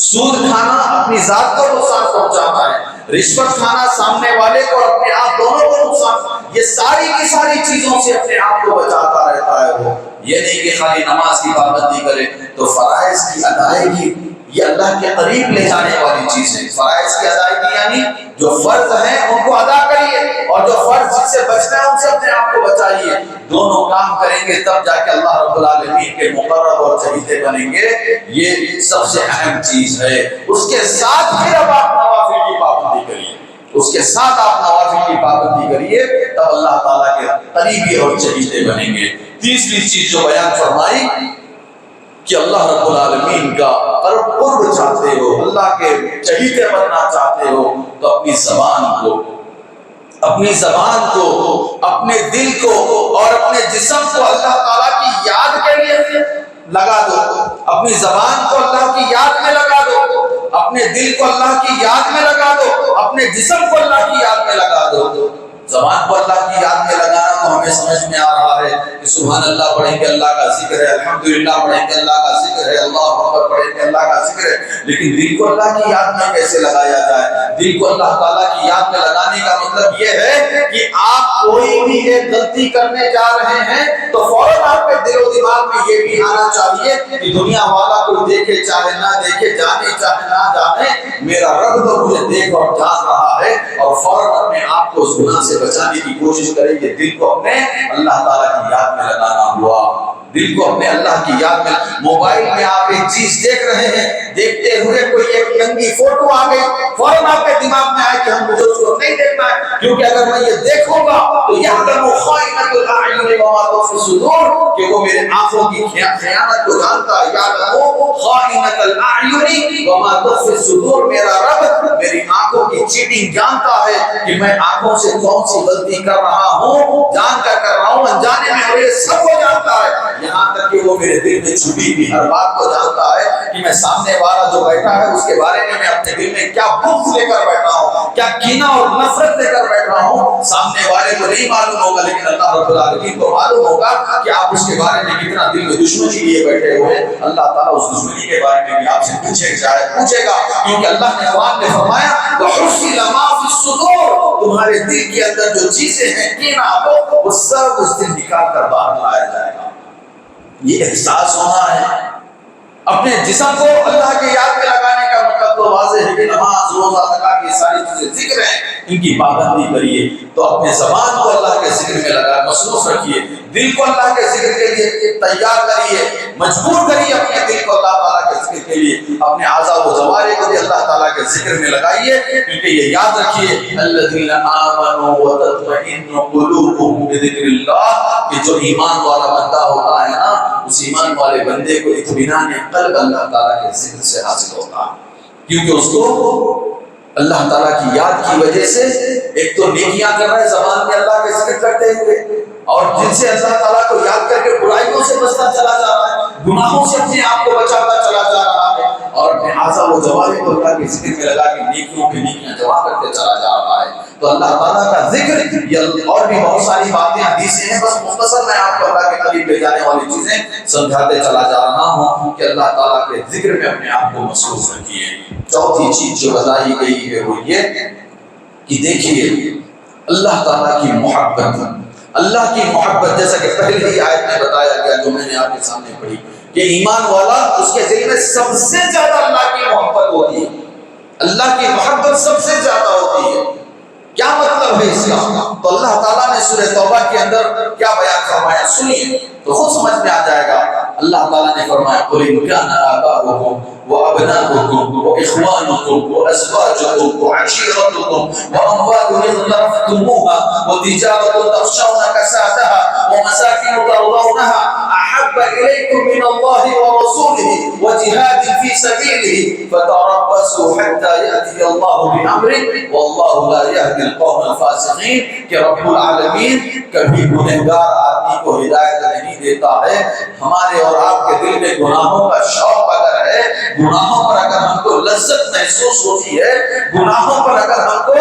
Speaker 1: سود کھانا اپنی ذات کو نقصان پہنچاتا ہے، رشوت کھانا سامنے والے کو اور اپنے آپ دونوں کو نقصان. یہ ساری کی ساری چیزوں سے اپنے آپ کو بچاتا رہتا ہے. وہ یہ نہیں کہ خالی نماز کی پابندی کرے. تو فرائض کی ادائیگی یہ اللہ کے قریب لے جانے والی چیز ہے. فرائض کی ادائیگی یعنی جو فرض ہیں ان کو ادا کریے، اور جو فرض جس سے بچنا ہے ان سے اپنے آپ کو بچائیے. دونوں کام کریں گے تب جا کے اللہ رب العالمین کے مقرب اور چہیتے بنیں گے. یہ سب سے اہم چیز ہے. اس کے ساتھ پھر اب آپ نوافل کی پابندی کریے، اس کے ساتھ آپ نوافل کی پابندی کریے، تب اللہ تعالیٰ کے قریبی اور چہیتے بنیں گے. تیسری چیز جو بیان فرمائی کہ اللہ رب العالمین کا قرب چاہتے ہو، اللہ کے چہیتے بننا چاہتے ہو، تو اپنی زبان کو، اپنے دل کو اور اپنے جسم کو اللہ تعالیٰ کی یاد کے لیے لگا دو. اپنی زبان کو اللہ کی یاد میں لگا دو، اپنے دل کو اللہ کی یاد میں لگا دو، اپنے جسم کو اللہ کی یاد میں لگا دو. زبان کو اللہ کی یاد میں لگانا تو ہمیں سمجھ میں آ رہا ہے کہ سبحان اللہ پڑھیں گے اللہ کا ذکر ہے، الحمدللہ پڑھیں گے اللہ کا ذکر ہے، اللہ اکبر پڑھیں گے اللہ کا ذکر ہے. لیکن دل کو اللہ کی یاد میں کیسے لگایا جائے؟ دل کو اللہ تعالیٰ کی یاد میں لگانے کا مطلب یہ ہے کہ آپ کوئی بھی ایک غلطی کرنے جا رہے ہیں تو فوراً آپ کے دل و دماغ میں یہ بھی آنا چاہیے کہ دنیا والا کوئی دیکھے چاہے نہ دیکھے، جانے چاہے نہ جانے، میرا رب تو مجھے دیکھ اور جان رہا ہے. اور فوراً اپنے آپ کو اس گناہ سے بچانے کی کوشش کریں کہ دل کو اپنے اللہ تعالیٰ کی یاد میں لگانا ہوا. دل کو اپنے اللہ کی یاد میں. موبائل میں آپ ایک چیز دیکھ رہے ہیں، دیکھتے ہوئے کوئی ایک ننگی فوٹو آ گئی، فوراً آپ کے دماغ میں ہے کہ مجھے اس کو نہیں دیکھنا ہے، کیونکہ اگر میں یہ دیکھوں گا تو یعلم خائنۃ الاعین وما تخفی الصدور، کہ وہ میرے آنکھوں کی خیانت کو جانتا ہے. یعلم خائنۃ الاعین وما تخفی الصدور، میرا رب میری آنکھوں کی چیٹنگ جانتا ہے کہ میں آنکھوں سے کون سی غلطی کر رہا ہوں، جان کر رہا ہوں، انجانے میں، اور یہ سب وہ جانتا ہے. یہاں تک کہ وہ میرے دل میں چھپی ہوئی ہر بات کو جانتا ہے کہ میں سامنے والا جو بیٹھا ہے اس کے بارے میں اپنے دل میں کیا بغض لے کر بیٹھا ہوں، کیا کینہ اور نفرت لے کر بیٹھا ہوں. سامنے والے کو نہیں معلوم ہوگا، لیکن اللہ رب العالمین کو معلوم ہوگا کہ آپ اس کے بارے میں کتنا دل میں دشمنی لیے بیٹھے ہوئے. اللہ تعالیٰ اس دشمنی کے بارے میں بھی آپ سے پوچھے گا، کیونکہ اللہ نے قرآن میں فرمایا وَحُصِّلَ مَا فِي الصُّدُورِ، تمہارے دل کے اندر جو چیزیں ہیں کینہ وہ سب اس دن نکال کر باہر لایا جائے گا. یہ احساس ہونا ہے. اپنے جسم کو اللہ کے یاد میں لگانے کا مطلب تو واضح ہے کہ نماز، روزہ، زکات، یہ ساری چیزیں ذکر ہیں، ان کی پابندی کریے. تو اپنے زبان کو اللہ کے ذکر میں لگا مصروف رکھیے، دل کو اللہ کے ذکر کے لیے تیار کریے، مجبور کریے اپنے دل کو اللہ تعالیٰ کے ذکر کے لیے. اپنے اعضاء و جوارح کو بھی اللہ تعالیٰ کے ذکر میں لگائیے، کیونکہ یہ یاد رکھیے الذین آمنوا وتطمئن قلوبهم بذکر اللہ، کہ جو ایمان والا بندہ ہوتا ہے نا، اس ایمان والے بندے کو اطمینان قلب اللہ تعالیٰ کے ذکر سے حاصل ہوتا ہے. کیونکہ اس کو اللہ تعالیٰ کی یاد کی وجہ سے ایک تو نیکیاں کر رہا ہے زبان میں اللہ کے ذکر کرتے ہوئے، اور جن سے اللہ تعالیٰ کو یاد کر کے برائیوں سے بچتا چلا جا رہا ہے، گناہوں سے اپنے آپ کو بچاتا چلا جا رہا ہے، اور اپنے اعضاء و جوارح کو اللہ کے ذکر میں لگا کے نیکیوں کی نیکیاں جمع کرتے چلا جا رہا ہے. تو اللہ تعالیٰ کا ذکر، اور بھی بہت ساری باتیں حدیثیں ہیں، بس مختصر میں آپ کو اللہ کے قریب لے جانے والی چیزیں سمجھاتے چلا جا رہا ہوں کہ اللہ تعالیٰ کے ذکر میں اپنے آپ کو مصروف رکھیے. چوتھی چیز جو بتائی گئی ہے وہ یہ کہ دیکھیے اللہ تعالیٰ کی محبت. اللہ کی محبت جیسا کہ پہلے ہی آیت میں بتایا گیا جو میں نے آپ کے سامنے پڑھی کہ ایمان والا اس کے دل میں سب سے زیادہ اللہ کی محبت ہوتی ہے. اللہ کی محبت سب سے زیادہ ہوتی ہے. کیا مطلب ہے اس کا؟ تو اللہ تعالیٰ نے سورہ توبہ کے اندر کیا بیان فرمایا سنیے تو خود سمجھ میں آ جائے گا. اللہ تعالیٰ نے فرمایا قُلْ إِنْ كَانَ آبَاؤُكُمْ وَأَبْنَاؤُكُمْ وَإِخْوَانُكُمْ وَأَزْوَاجُكُمْ وَعَشِيرَتُكُمْ وَأَمْوَالٌ اقْتَرَفْتُمُوهَا وَتِجَارَةٌ تَخْشَوْنَ كَسَادَهَا وَمَسَاكِنُ تَرْضَوْنَهَا أَحَبَّ إِلَيْكُم مِّنَ اللَّهِ وَرَسُولِهِ وَجِهَادٍ فِي سَبِيلِهِ فَتَرَبَّصُوا حَتَّى يَأْتِيَ اللَّهُ بِأَمْرِهِ وَاللَّهُ لَا يَهْدِي الْقَوْمَ الْفَاسِقِينَ. کہ رب العالمین کبھی گنہگار آدمی کو ہدایت نہیں دیتا ہے. ہمارے اور آپ کے دل میں گناہوں کا شوق اگر ہے، گناہوں پر اگر ہم کو لذت محسوس ہوتی ہے، گناہوں پر اگر ہم کو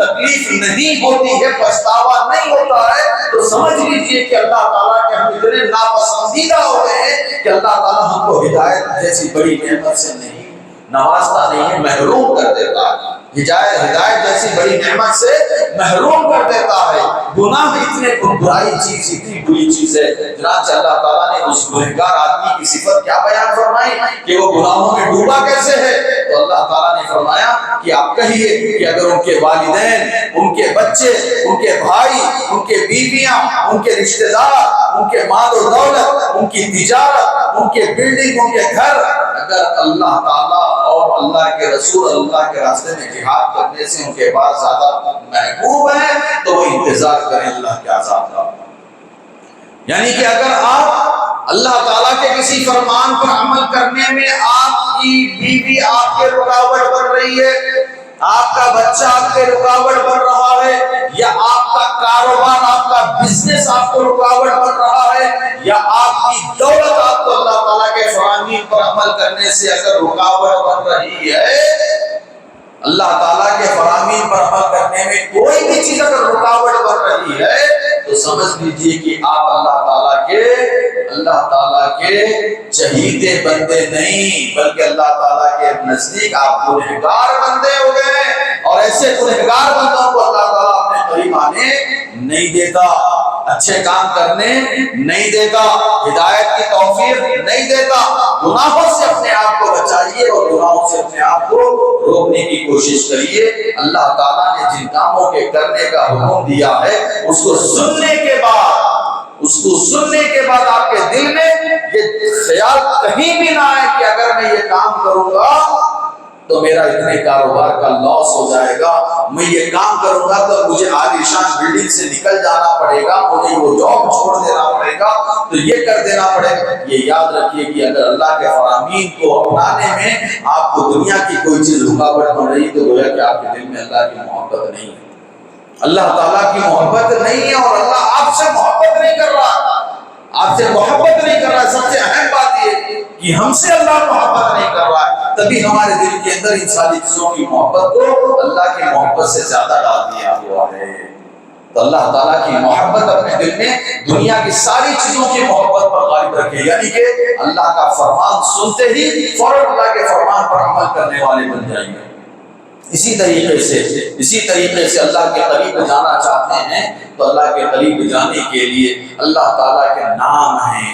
Speaker 1: تکلیف نہیں ہوتی ہے، پچھتاوا نہیں ہوتا ہے، تو سمجھ لیجئے کہ اللہ تعالیٰ کے ہم اتنے ناپسندیدہ ہو گئے ہیں کہ اللہ تعالیٰ ہم کو ہدایت جیسی بڑی نعمت سے نہیں نوازتا نہیں ہے، محروم کر دیتا ہے. ہدایت جیسی بڑی نعمت سے محروم کر دیتا ہے. گناہ اتنے برائی چیز، اتنی بری چیز ہے. چنانچہ اللہ تعالیٰ نے اس گنہگار آدمی کی صفت کیا بیان فرمائی کہ وہ گناہوں میں ڈوبا کیسے ہے. تو اللہ تعالیٰ نے فرمایا کہ آپ کہیے کہ اگر ان کے والدین، ان کے بچے، ان کے بھائی، ان کے بیویاں، ان کے رشتہ دار، ان کے مال و دولت، ان کی تجارت، ان کے بلڈنگ، ان کے گھر، اگر اللہ تعالیٰ اور اللہ کے رسول اللہ کے راستے میں جہاد کرنے سے ان کے پاس زیادہ محبوب ہے تو وہ انتظار کریں اللہ کے عذاب کا. یعنی کہ اگر آپ اللہ تعالیٰ کے کسی فرمان پر عمل کرنے میں آپ کی بیوی آپ کے رکاوٹ بن رہی ہے، آپ کا بچہ آپ کے رکاوٹ بن رہا ہے، یا آپ کا کاروبار، آپ کا بزنس آپ کو رکاوٹ بن رہا ہے، یا آپ کی دولت آپ کو اللہ تعالیٰ کے فرامین پر عمل کرنے سے اگر رکاوٹ بن رہی ہے، اللہ تعالیٰ کے فرامین پر عمل کرنے میں کوئی بھی چیز اگر رکاوٹ بن رہی ہے تو سمجھ لیجئے کہ آپ اللہ تعالیٰ کے چہیتے بندے نہیں، بلکہ اللہ تعالیٰ کے نزدیک آپ گنہگار بندے ہو گئے. اور ایسے گنہگار بندوں کو اللہ تعالیٰ اپنے قریب آنے نہیں دیتا، اچھے کام کرنے نہیں دیتا، ہدایت کی توفیق نہیں دیتا. گناہوں سے اپنے آپ کو بچائیے اور گناہوں سے اپنے آپ کو روکنے کی کوشش کریے. اللہ تعالیٰ نے جن کاموں کے کرنے کا حکم دیا ہے اس کو سننے کے بعد آپ کے دل میں یہ خیال کہیں بھی نہ آئے کہ اگر میں یہ کام کروں گا تو میرا اتنے کاروبار کا لاس ہو جائے گا، میں یہ کام کروں گا تو مجھے عالیشان بلڈنگ سے نکل جانا پڑے گا، مجھے وہ جاب چھوڑ دینا پڑے گا، تو یہ کر دینا پڑے گا۔ یہ یاد رکھیے کہ اگر اللہ کے فرامین کو اپنانے میں آپ کو دنیا کی کوئی چیز رکاوٹ بن رہی تو گویا کہ آپ کے دل میں اللہ کی محبت نہیں ہے، اللہ تعالیٰ کی محبت نہیں ہے، اور اللہ آپ سے محبت نہیں کر رہا، آپ سے محبت نہیں کر رہا۔ سب سے اہم بات یہ کہ ہم سے اللہ محبت نہیں کر رہا ہے، تبھی ہمارے دل کے اندر ان ساری چیزوں کی محبت کو اللہ کی محبت سے زیادہ ڈال دیا ہوا ہے۔ تو اللہ تعالیٰ کی محبت اپنے دل میں دنیا کی ساری چیزوں کی محبت پر غالب رکھے، یعنی کہ اللہ کا فرمان سنتے ہی فوراً اللہ کے فرمان پر عمل کرنے والے بن جائیں گے۔ اسی طریقے سے اللہ کے قریب جانا چاہتے ہیں تو اللہ کے قریب جانے کے لیے اللہ تعالیٰ کے نام ہیں،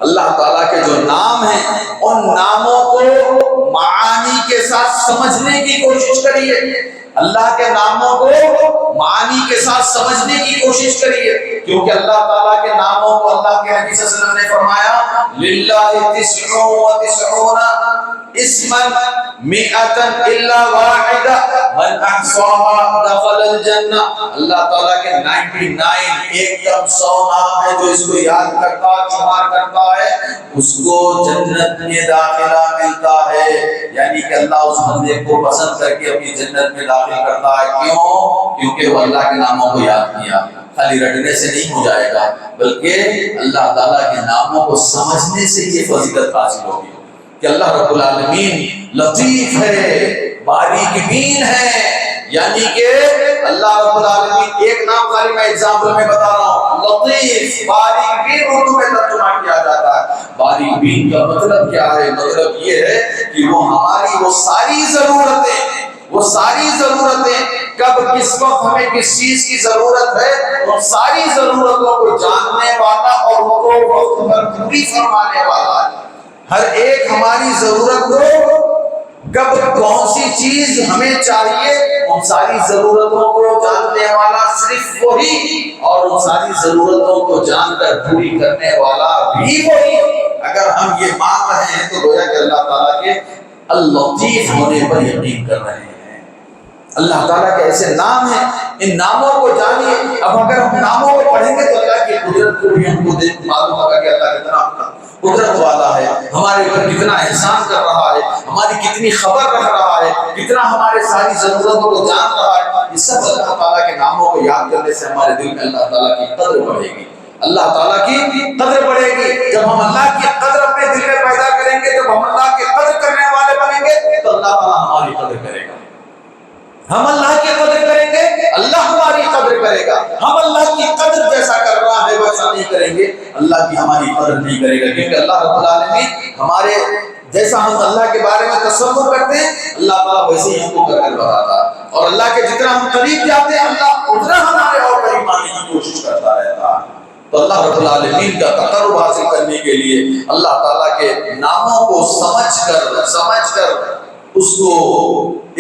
Speaker 1: اللہ تعالیٰ کے جو نام ہیں ان ناموں کو معانی کے ساتھ سمجھنے کی کوشش کریے، اللہ کے ناموں کو معانی کے ساتھ سمجھنے کی کوشش کریے، کیونکہ اللہ تعالیٰ کے ناموں کو اللہ کے نبی صلی اللہ علیہ وسلم نے فرمایا للہ 99 اسما 100 الا واحدہ من احصاها دخل الجنہ۔ اللہ تعالیٰ کے 99 ایک دم 100 نام ہے، جو اس کو یاد کرتا شمار کرتا ہے اس کو جنت میں داخلہ ملتا ہے، یعنی کہ اللہ اس بندے کو پسند کر کے اپنی جنت میں داخل کرتا ہے۔ کیوں؟ کیونکہ وہ اللہ کے ناموں کو یاد کیا، خالی رٹنے سے نہیں ہو جائے گا بلکہ اللہ تعالیٰ کے ناموں کو سمجھنے سے یہ فضیلت حاصل ہوگی کہ اللہ رب العالمین لطیف ہے، باریک بین ہے، یعنی کہ اللہ رب العالمین ایک نام خالی میں ایگزامپل میں بتا رہا ہوں، لطیف باریک بین اردو میں ترجمہ کیا جاتا ہے۔ باریک بین کا مطلب کیا ہے؟ مطلب یہ ہے کہ وہ ہماری وہ ساری ضرورتیں کب کس وقت ہمیں کس چیز کی ضرورت ہے ان ساری ضرورتوں کو جاننے والا اور ان کو وقت پر پوری فرمانے والا ہے۔ ہر ایک ہماری ضرورت کو کب کون سی چیز ہمیں چاہیے ان ساری ضرورتوں کو جاننے والا صرف وہی، اور ان ساری ضرورتوں کو جان کر پوری کرنے والا بھی وہی۔ اگر ہم یہ مان رہے ہیں تو گویا کہ اللہ تعالیٰ کے اللطیف ہونے پر یقین کر رہے ہیں۔ اللہ تعالیٰ کے ایسے نام ہیں، ان ناموں کو جانیے۔ اب اگر ہم ناموں کو پڑھیں گے تو اللہ کی قدرت کو بھی ہم کو معلوم ہوگا کہ اللہ کتنا قدرت والا ہے، ہمارے اوپر کتنا احسان کر رہا ہے، ہماری کتنی خبر رکھ رہا ہے، کتنا ہمارے ساری ضرورتوں کو جان رہا ہے۔ یہ سب اللہ تعالیٰ کے ناموں کو یاد کرنے سے ہمارے دل میں اللہ تعالیٰ کی قدر بڑھے گی، اللہ تعالیٰ کی قدر بڑھے گی۔ جب ہم اللہ کی قدر اپنے دل میں پیدا کریں گے، جب ہم اللہ کی قدر کرنے والے بنیں گے تو اللہ تعالیٰ ہماری قدر کرے گا۔ ہم اللہ کی قدر کریں گے، اللہ ہماری قدر کرے گا۔ ہم اللہ کی قدر جیسا کر رہا ہے ویسا نہیں کریں گے، اللہ بھی ہماری قدر نہیں کرے گا، کیونکہ اللہ رب العالمین ہمارے جیسا ہم اللہ کے بارے میں تصور کرتے ہیں اللہ تعالیٰ ویسے ہی ہم کو کر بتاتا ہے، اور اللہ کے جتنا ہم قریب جاتے ہیں اللہ اتنا ہمارے اور قریب آنے کی کوشش کرتا رہتا ہے۔ تو اللہ رب العالمین کا تقرب حاصل کرنے کے لیے اللہ تعالیٰ کے ناموں کو سمجھ کر اس کو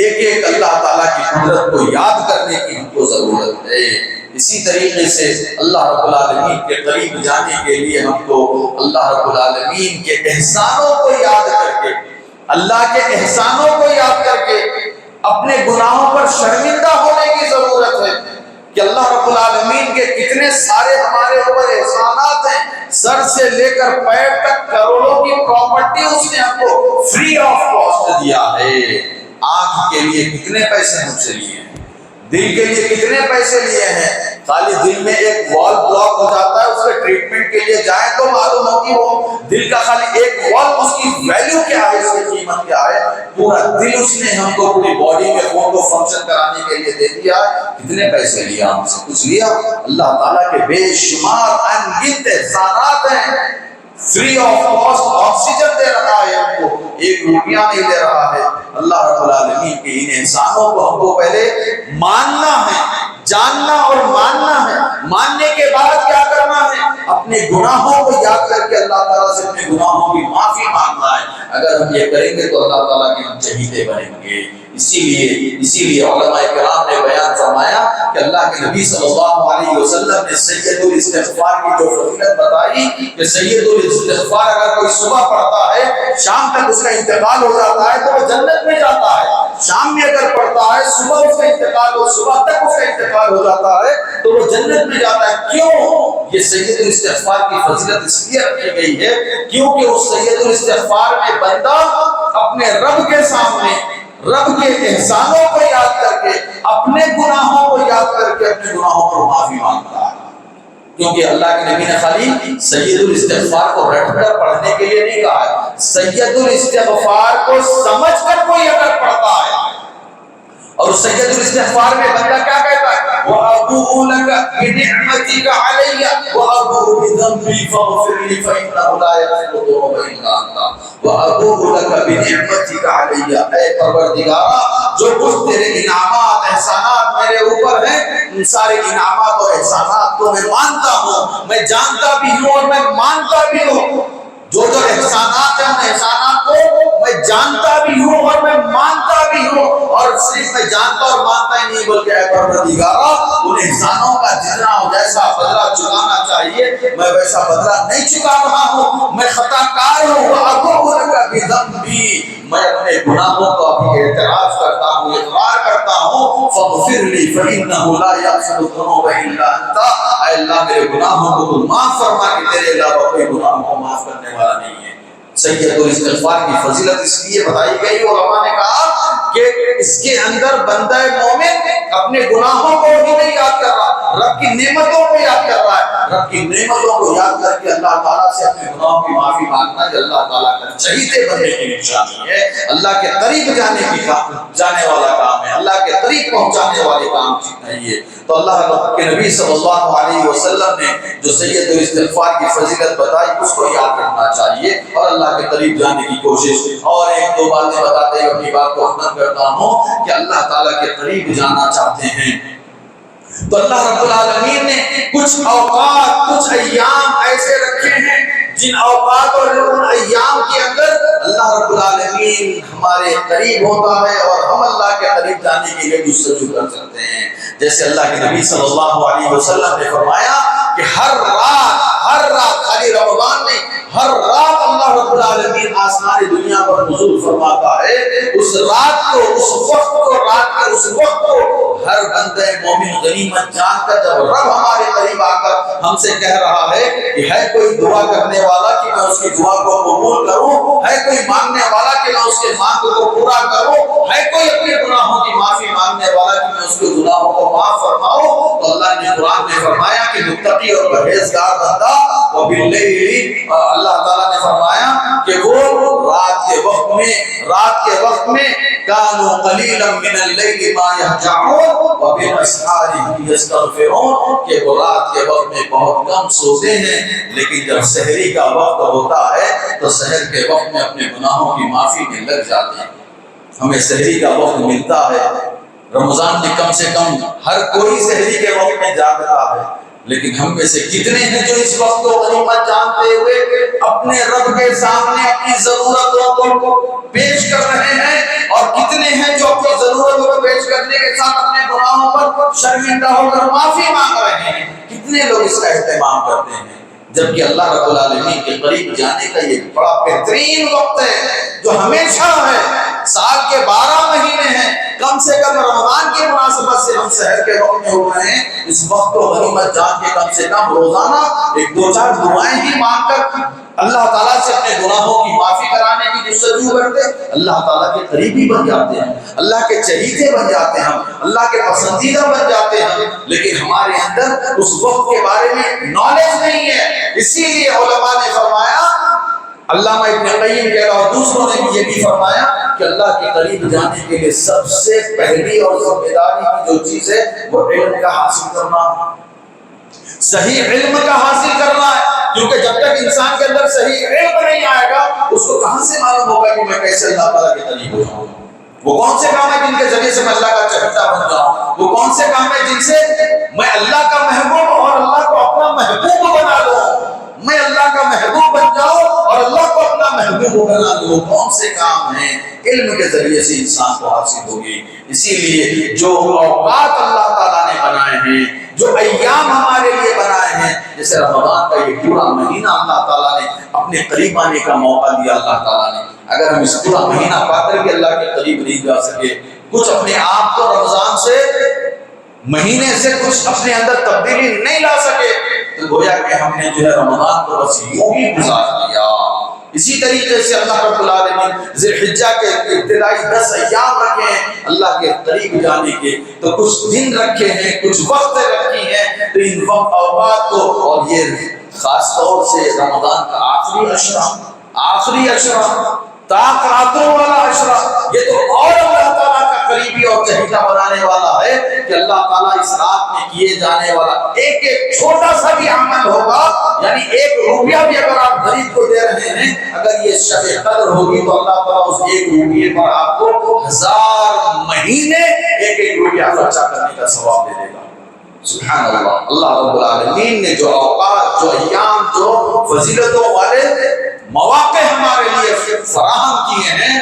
Speaker 1: ایک ایک اللہ تعالیٰ کی قدرت کو یاد کرنے کی ہم کو ضرورت ہے۔ اسی طریقے سے اللہ رب العالمین کے قریب جانے کے لیے ہم کو اللہ رب العالمین کے احسانوں کو یاد کر کے، اللہ کے احسانوں کو یاد کر کے اپنے گناہوں پر شرمندہ ہونے کی ضرورت ہے کہ اللہ رب العالمین کے کتنے سارے ہمارے اوپر احسانات ہیں، سر سے لے کر پیر تک کروڑوں کی پراپرٹی اس نے ہم کو فری آف کاسٹ دیا ہے۔ آنکھ کے لیے کتنے پیسے ہم سے لیے ہیں، دل کے لیے کتنے پیسے لیے ہیں، خالی دل میں ایک وال بلاک ہو جاتا ہے، اس کے ٹریٹمنٹ کے لیے جائیں تو معلوم ہوگی وہ دل کا خالی ایک وال اس کی ویلیو کیا ہے، اس کی قیمت کیا ہے۔ پورا دل اس نے ہم کو پوری باڈی میں خون کو فنکشن کرانے کے لیے دے دیا، کتنے پیسے لیا ہم سے؟ کچھ لیا؟ اللہ تعالیٰ کے بے شمار ان گنت احسانات ہیں، فری آف کاسٹ آکسیجن دے رہا ہے ہم کو، ایک روپیہ نہیں دے رہا ہے۔ اللہ رب العالمین کے ان احسانوں کو ہم کو پہلے ماننا ہے، جاننا اور ماننا ہے۔ ماننے کے بعد کیا کرنا ہے؟ اپنے گناہوں کو یاد کر کے اللہ تعالیٰ سے اپنے گناہوں کی معافی مانگنا ہے۔ اگر ہم یہ کریں گے تو اللہ تعالیٰ کے ہم چہیتے بنیں گے۔ اسی لیے علماء کرام نے بیان فرمایا کہ اللہ کے نبی صلی اللہ علیہ وسلم نے سید الاستغفار کی جو فضیلت بتائی کہ سید الاستغفار اگر کوئی صبح پڑھتا ہے شام تک اس کا انتقال ہو جاتا ہے تو وہ جنت میں جاتا ہے۔ شام میں اگر پڑھتا ہے صبح اس کا انتقال ہو، صبح تک اس کا انتقال ہو جاتا ہے تو وہ جنت میں جاتا ہے۔ کیوں؟ یہ سید الاستغفار کی فضیلت اس لیے رکھی گئی ہے کیونکہ اس سید الاستغفار میں بندہ اپنے رب کے سامنے رب کے احسانوں کو یاد کر کے اپنے گناہوں کو یاد کر کے اپنے گناہوں پر معافی مانگتا ہے۔ کیونکہ اللہ کے نبی نے خالی سید الاستغفار کو رٹ کر پڑھنے کے لیے نہیں کہا ہے، سید الاستغفار کو سمجھ کر کوئی اگر پڑھتا ہے اور سید الاستغفار میں بندہ کیا کہتا ہے؟ وَأَبُوءُ لَكَ بِنِعْمَتِكَ عَلَيَّ وَأَبُوءُ بِذَنبِي فَاغْفِرْ لِي فَإِنَّهُ لَا يَغْفِرُ الذُّنُوبَ إِلَّا أَنْتَ وَأَبُوءُ لَكَ بِنِعْمَتِكَ عَلَيَّ۔ اے پروردگارا، جو کچھ تیرے انعامات احسانات میرے اوپر ہیں ان سارے انعامات اور احسانات کو میں مانتا ہوں، میں جانتا بھی ہوں اور میں مانتا بھی ہوں۔ جو احسانات ہیں ان احسانات کو میں جانتا بھی ہوں اور میں مانتا بھی ہوں، اور صرف میں جانتا اور مانتا ہی نہیں بلکہ اے پروردگارا ان احسانوں کا جتنا اور جیسا بدلہ چکانا چاہیے میں ویسا بدلہ نہیں چکا رہا ہوں، میں خطا کار ہوں۔ وَأَبُوءُ لَكَ بِذَنبِي، میں اپنے گناہوں کو ابھی اعتراف کرتا ہوں، اقرار کرتا ہوں۔ فَاغْفِرْ لِي فَإِنَّهُ لَا يَغْفِرُ الذُّنُوبَ إِلَّا أَنْتَ، اے اللہ میرے گناہوں کو تو معاف فرما کہ تیرے علاوہ کوئی گناہوں کو معاف کرنے والا نہیں ہے۔ سید الاستغفار کی فضیلت اس لیے بتائی گئی، علماء نے کہا کہ اس کے اندر بندہ مومن اپنے گناہوں کو ہی نہیں یاد کر رہا، رب کی نعمتوں کو یاد کر رہا ہے۔ رب کی نعمتوں کو یاد کر کے اللہ تعالیٰ سے اپنے گناہوں کی معافی مانگنا یہ اللہ تعالیٰ کا چہیتے بننے کی نشانی ہے، اللہ کے قریب جانے والا کام ہے، اللہ کے قریب پہنچانے والے کام ہے یہ۔ تو اللہ کے نبی صلی اللہ علیہ وسلم نے جو سید الاستغفار کی فضیلت بتائی اس کو یاد رکھنا چاہیے اور اللہ کے قریب جانے کی کوشش۔ اور ایک دو باتیں بتاتے ہوئے اپنی بات کو ختم کرتا ہوں کہ اللہ تعالیٰ کے قریب جانا چاہتے ہیں تو اللہ رب العالمین نے کچھ اوقات کچھ ایام ایسے رکھے ہیں جن اوقات اور ان ایام کے اندر اللہ رب العالمین ہمارے قریب ہوتا ہے اور ہم اللہ کے قریب جانے کے لیے جستجو کر سکتے ہیں۔ جیسے اللہ کے نبی صلی اللہ علیہ وسلم نے فرمایا کہ ہر رات خالی رمضان میں ہر رات اللہ رب العالمین آسمان دنیا پر نزول فرماتا ہے۔ اس رات کو اس وقت کو رات کے اس وقت کو ہر بندہ مومن غنیمت جان کر جب رب ہمارے قریب آ کر ہم سے کہہ رہا ہے کہ ہے کوئی دعا کرنے والا کہ میں اس کی دعا کو قبول کروں، ہے کوئی مانگنے والا کہ میں اس کے مانگ کو پورا کروں، ہے کوئی اپنے گناہوں کی معافی مانگنے والا کہ میں اس کے گناہوں کو معاف فرماؤں، تو اللہ نے قرآن میں فرمایا کہ متقی اور پرہیزگار بندہ وباللیل، اللہ تعالیٰ نے فرمایا کہ وہ رات کے وقت میں کانوا قلیلا من اللیل ما یہجعون وبالاسحار هم یستغفرون، کہ وہ رات کے وقت میں بہت کم سوتے ہیں لیکن جب سحری کا وقت ہوتا ہے تو سحر کے وقت میں اپنے گناہوں کی معافی میں لگ جاتے ہیں۔ ہمیں سحری کا وقت ملتا ہے، رمضان میں کم سے کم ہر کوئی سحری کے وقت میں جاگتا ہے، لیکن ہم میں سے کتنے ہیں جو اس وقت کو غنیمت جانتے ہوئے اپنے رب کے سامنے اپنی ضرورتوں کو پیش کر رہے ہیں، اور کتنے ہیں جو اپنی ضرورتوں کو پیش کرنے کے ساتھ اپنے گناہوں پر شرمندہ ہو کر معافی مانگ رہے ہیں؟ کتنے لوگ اس کا اہتمام کرتے ہیں؟ جبکہ اللہ رب العالمین کے قریب جانے کا یہ بڑا بہترین وقت ہے جو ہمیشہ ہے، سال کے 12 مہینے ہیں، کم سے کم رمضان کی مناسبت سے ہم سحر کے وقت میں ہو رہے ہیں، اس وقت کو غنیمت جان کے کم سے کم روزانہ ایک دو چار دعائیں ہی مانگ کر اللہ تعالیٰ سے اپنے گناہوں کی معافی کرانے کی جستجو کرتے، اللہ تعالیٰ کے قریبی بن جاتے ہیں، اللہ کے چہیتے بن جاتے ہیں، اللہ کے پسندیدہ بن جاتے ہیں، لیکن ہمارے اندر اس وقت کے بارے میں نالج نہیں ہے۔ اسی لیے علماء نے فرمایا، علامہ ابن قیم کے علاوہ دوسروں نے بھی یہ بھی فرمایا کہ اللہ کے قریب جانے کے لیے سب سے پہلی اور ذمہ داری کی جو چیز ہے وہ علم کا حاصل کرنا، صحیح علم کا حاصل کرنا ہے، کیونکہ جب تک انسان کے اندر صحیح علم نہیں آئے گا اس کو کہاں سے معلوم ہوگا کہ میں کیسے اللہ تعالیٰ کے قریب ہو جاؤں، وہ کون سے کام ہے جن کے ذریعے سے میں اللہ کا چہیتا بن جاؤں، وہ کون سے کام ہے جن سے میں اللہ کا محبوب اور محبوب بنانے وہ کون سے کام ہیں؟ علم کے ذریعے سے انسان کو حاصل ہوگی۔ اسی لیے جو اوقات اللہ تعالیٰ نے بنائے ہیں، جو ایام ہمارے لیے بنائے ہیں، جیسے رمضان کا یہ پورا مہینہ اللہ تعالیٰ نے اپنے قریب آنے کا موقع دیا اللہ تعالیٰ نے، اگر ہم اس پورا مہینہ پا کر کے اللہ کے قریب نہیں جا سکے، کچھ اپنے آپ کو رمضان سے مہینے سے کچھ اپنے اندر تبدیلی نہیں لا سکے، تو گویا کہ ہم نے جو ہے رمضان کو بس یوں ہی گزار دیا۔ اسی طریقے سے اللہ رب العالمین ذی الحجہ کے ابتدائی 10 ایام رکھے ہیں اللہ کے قریب جانے کے، تو کچھ دن رکھے ہیں، کچھ وقت رکھی ہیں، تو ان وقت اوقات کو، اور یہ خاص طور سے رمضان کا آخری عشرہ تا راتوں والا عشرہ، یہ تو اور اللہ تعالیٰ کا قریبی اور چہیتا بنانے والا ہے کہ اللہ تعالیٰ اس رات میں کیے جانے والا ایک چھوٹا سا بھی عمل ہوگا، یعنی 1 روپیہ بھی اگر آپ غریب کو دے رہے ہیں، اگر یہ شب قدر ہوگی تو اللہ تعالیٰ اس 1 روپیے پر آپ کو 1000 مہینے 1 روپیہ خرچہ کرنے کا ثواب دے دے گا۔ سبحان اللہ، اللہ رب العالمین نے جو اوقات، جو ایام، جو فضیلتوں والے مواقع ہمارے لیے فراہم کیے ہیں،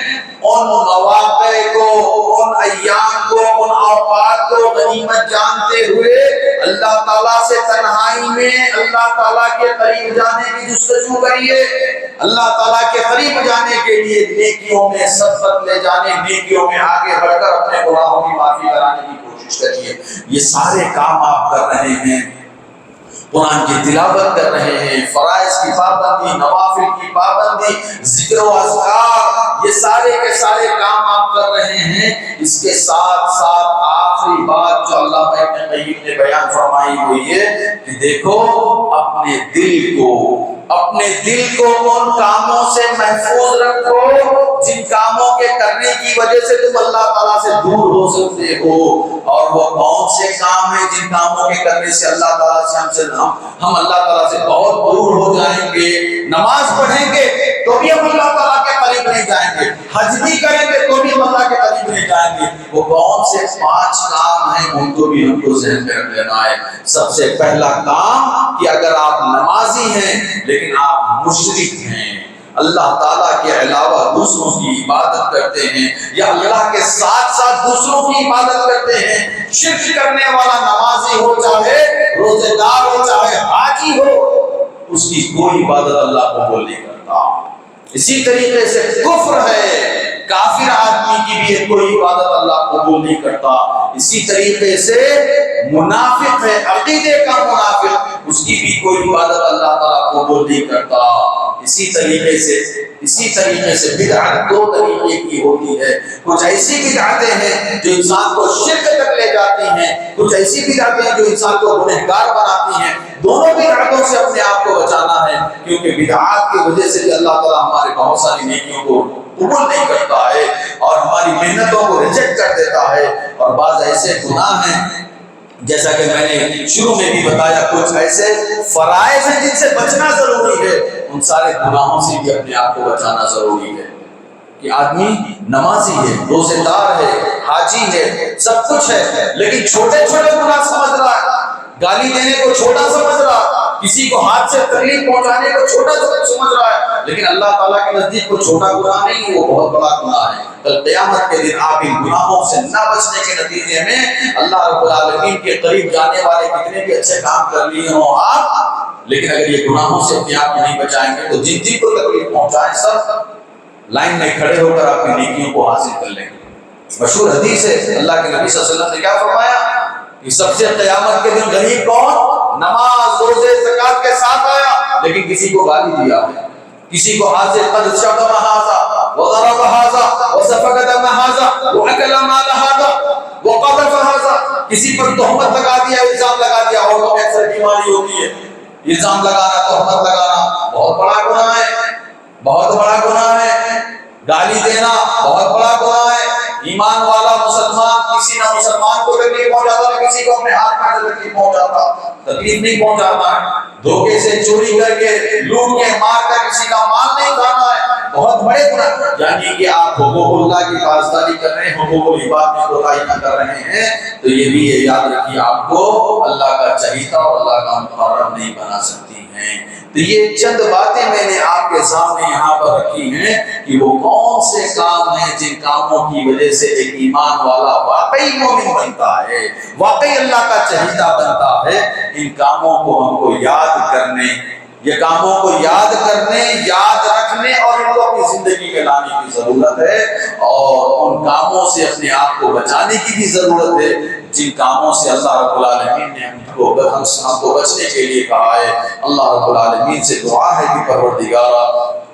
Speaker 1: ان مواقع کو، ان ایام کو، ان اوقات کو غنیمت جانتے ہوئے اللہ تعالیٰ سے تنہائی میں اللہ تعالیٰ کے قریب جانے کی جستجو کریے، اللہ تعالیٰ کے قریب جانے کے لیے نیکیوں میں سبقت لے جانے، نیکیوں میں آگے بڑھ کر اپنے گناہوں کی معافی کرانے کی کوشش کریے۔ یہ سارے کام آپ کر رہے ہیں، قرآن کی تلاوت کر رہے ہیں، فرائض کی پابندی، نوافل کی پابندی، ذکر و اذکار، یہ سارے کے سارے کام آپ کر رہے ہیں۔ اس کے ساتھ ساتھ آخری بات جو علامہ ابن قیم نے بیان فرمائی وہ یہ کہ دیکھو اپنے دل کو ان کاموں سے محفوظ رکھو جن کاموں کے کرنے کی وجہ سے تم اللہ تعالیٰ سے دور ہو سکتے ہو، اور وہ کون سے کام ہیں جن کاموں کے کرنے سے اللہ تعالیٰ سے ہم اللہ تعالیٰ سے بہت دور ہو جائیں گے۔ نماز پڑھیں گے تو بھی ہم اللہ تعالیٰ کے قریب نہیں جائیں گے، حج بھی کریں گے تو بھی ہم اللہ کے قریب نہیں جائیں گے۔ وہ کون سے 5 کام ہیں ان کو بھی ہم کو ذہن میں رکھ لینا ہے۔ سب سے پہلا کام کہ اگر آپ نمازی ہیں لیکن آپ مشرک ہیں، اللہ تعالیٰ کے علاوہ دوسروں کی عبادت کرتے ہیں، یا اللہ کے ساتھ ساتھ دوسروں کی عبادت کرتے ہیں، شرک کرنے والا نمازی ہو، چاہے روزے دار ہو، چاہے حاجی ہو، اس کی کوئی عبادت اللہ قبول نہیں کرتا۔ اسی طریقے سے کفر ہے، کافر آدمی کی بھی کوئی عبادت اللہ قبول نہیں کرتا۔ اسی طریقے سے منافق ہے، عقیدے کا منافق، اس کی بھی کوئی عبادت اللہ تعالیٰ قبول نہیں کرتا۔ اسی طریقے سے بدعت 2 طریقے کی ہوتی ہے، کچھ ایسی بدعتیں ہیں جو انسان کو شرک تک لے جاتی ہیں، کچھ ایسی بدعتیں جو انسان کو گنہگار بناتی ہیں۔ دونوں بدعتوں سے اپنے آپ کو بچانا ہے، کیونکہ بدعات کی وجہ سے اللہ تعالیٰ ہمارے بہت ساری نیکیوں کو قبول نہیں کرتا ہے اور ہماری محنتوں کو ریجیکٹ کر دیتا ہے۔ اور بعض ایسے گناہ ہیں جیسا کہ میں نے شروع میں بھی بتایا، کچھ ایسے فرائض ہیں جن سے بچنا ضروری ہے، ان سارے گناہوں سے بھی اپنے آپ کو بچانا ضروری ہے۔ کہ آدمی نمازی ہے، روزے دار ہے، حاجی ہے، سب کچھ ہے، لیکن چھوٹے چھوٹے گناہ سمجھ رہا ہے، گالی دینے کو چھوٹا سمجھ رہا ہے، کسی کو ہاتھ سے تکلیف پہنچانے کو چھوٹا سمجھ رہا ہے، لیکن اللہ تعالیٰ کے نزدیک وہ چھوٹا گناہ نہیں، وہ بہت بڑا گناہ ہے۔ کل قیامت کے دن آپ ان گناہوں سے نہ بچنے کے نتیجے میں اللہ رب العالمین کے قریب جانے والے کتنے بھی اچھے کام کر لیے ہوں آپ، لیکن اگر یہ گناہوں سے اپنے آپ کو نہیں بچائیں گے تو جن جن کو تکلیف پہنچائیں سب لائن میں کھڑے ہو کر اپنی نیکیوں کو حاصل کر لیں گے۔ مشہور حدیث ہے، اللہ کے نبی صلی اللہ علیہ وسلم نے کیا فرمایا کہ سب سے قیامت کے دن غریب کون؟ نماز، روزے، زکات کے ساتھ آیا لیکن کسی کو گالی دیا ہے، کسی کو ہاتھ سے قد شتم ھذا وضرب ھذا وسفك دم ھذا واكل مال ھذا وقذف ھذا، کسی پر تہمت لگا دیا، الزام لگا دیا۔ عورتوں میں اکثر بیماری ہوتی ہے الزام لگانا، تہمت لگانا، بہت بڑا گناہ ہے، بہت بڑا گناہ ہے۔ گالی دینا بہت بڑا گناہ ہے۔ ایمان والا مسلمان کسی نہ مسلمان کو تکلیف پہنچاتا، نہ کسی کو اپنے ہاتھ میں تکلیف پہنچاتا، تکلیف نہیں پہنچاتا ہے۔ دھوکے سے، چوری کر کے، لوٹ کے، مار کر کسی کا مال نہیں کھانا ہے، بہت بڑے گناہ۔ یعنی کہ آپ حقوق اللہ کی پاسداری کر رہے ہیں، حقوق العباد میں کوتاہی نہ کر رہے ہیں، تو یہ بھی یاد رکھیے آپ کو اللہ کا چہیتا اور اللہ کا محرم نہیں بنا سکتی ہے۔ ہیں۔ تو یہ چند باتیں میں نے آپ کے سامنے یہاں پر رکھی ہیں کہ وہ کون سے کام ہیں جن کاموں کی وجہ سے ایک ایمان والا واقعی مومن بنتا ہے، واقعی اللہ کا چہیتا بنتا ہے۔ ان کاموں کو ہم کو یاد کرنے، یہ کاموں کو یاد کرنے، یاد رکھنے اور ان کو اپنی زندگی میں لانے کی ضرورت ہے، اور ان کاموں سے اپنے آپ کو بچانے کی بھی ضرورت ہے جن کاموں سے اللہ رب العالمین نے ہم کو بچنے کے لیے کہا ہے۔ اللہ رب العالمین سے دعا ہے کہ پروردگارا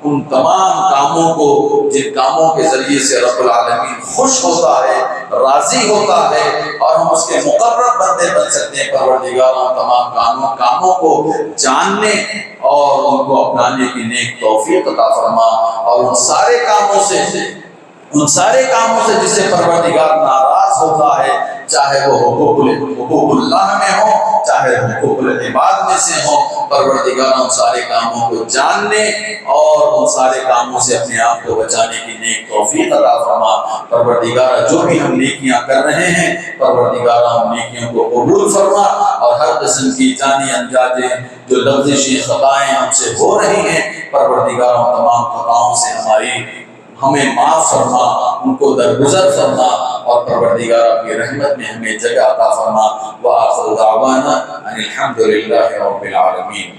Speaker 1: ان تمام کاموں کو جن کاموں کے ذریعے سے رب العالمین خوش ہوتا ہے، راضی ہوتا ہے اور ہم اس کے مقرب بندے بن سکتے ہیں، پروردگارا تمام کاموں کو جاننے اور ان کو اپنانے کی نیک توفیق عطا فرما، اور ان سارے کاموں سے جس سے پروردگار ناراض ہوتا ہے، چاہے وہ حقوق اللہ میں ہو، چاہے حقوق العباد میں سے ہو، پروردگار ان سارے کاموں کو جاننے اور ان سارے کاموں سے اپنے آپ کو بچانے کی نیک توفیق عطا فرما۔ پروردگار جو بھی ہم نیکیاں کر رہے ہیں، پروردگار ہم نیکیوں کو قبول فرما، اور ہر قسم کی جانی انجانے جو لفظی خطائیں ہم سے ہو رہی ہیں، پروردگار تمام خطاؤں سے ہمیں معاف فرما، ان کو درگزر فرما، اور پروردگار اپنی رحمت میں ہمیں جگہ عطا فرما۔ وآخر دعوانا ان الحمد للہ رب العالمین۔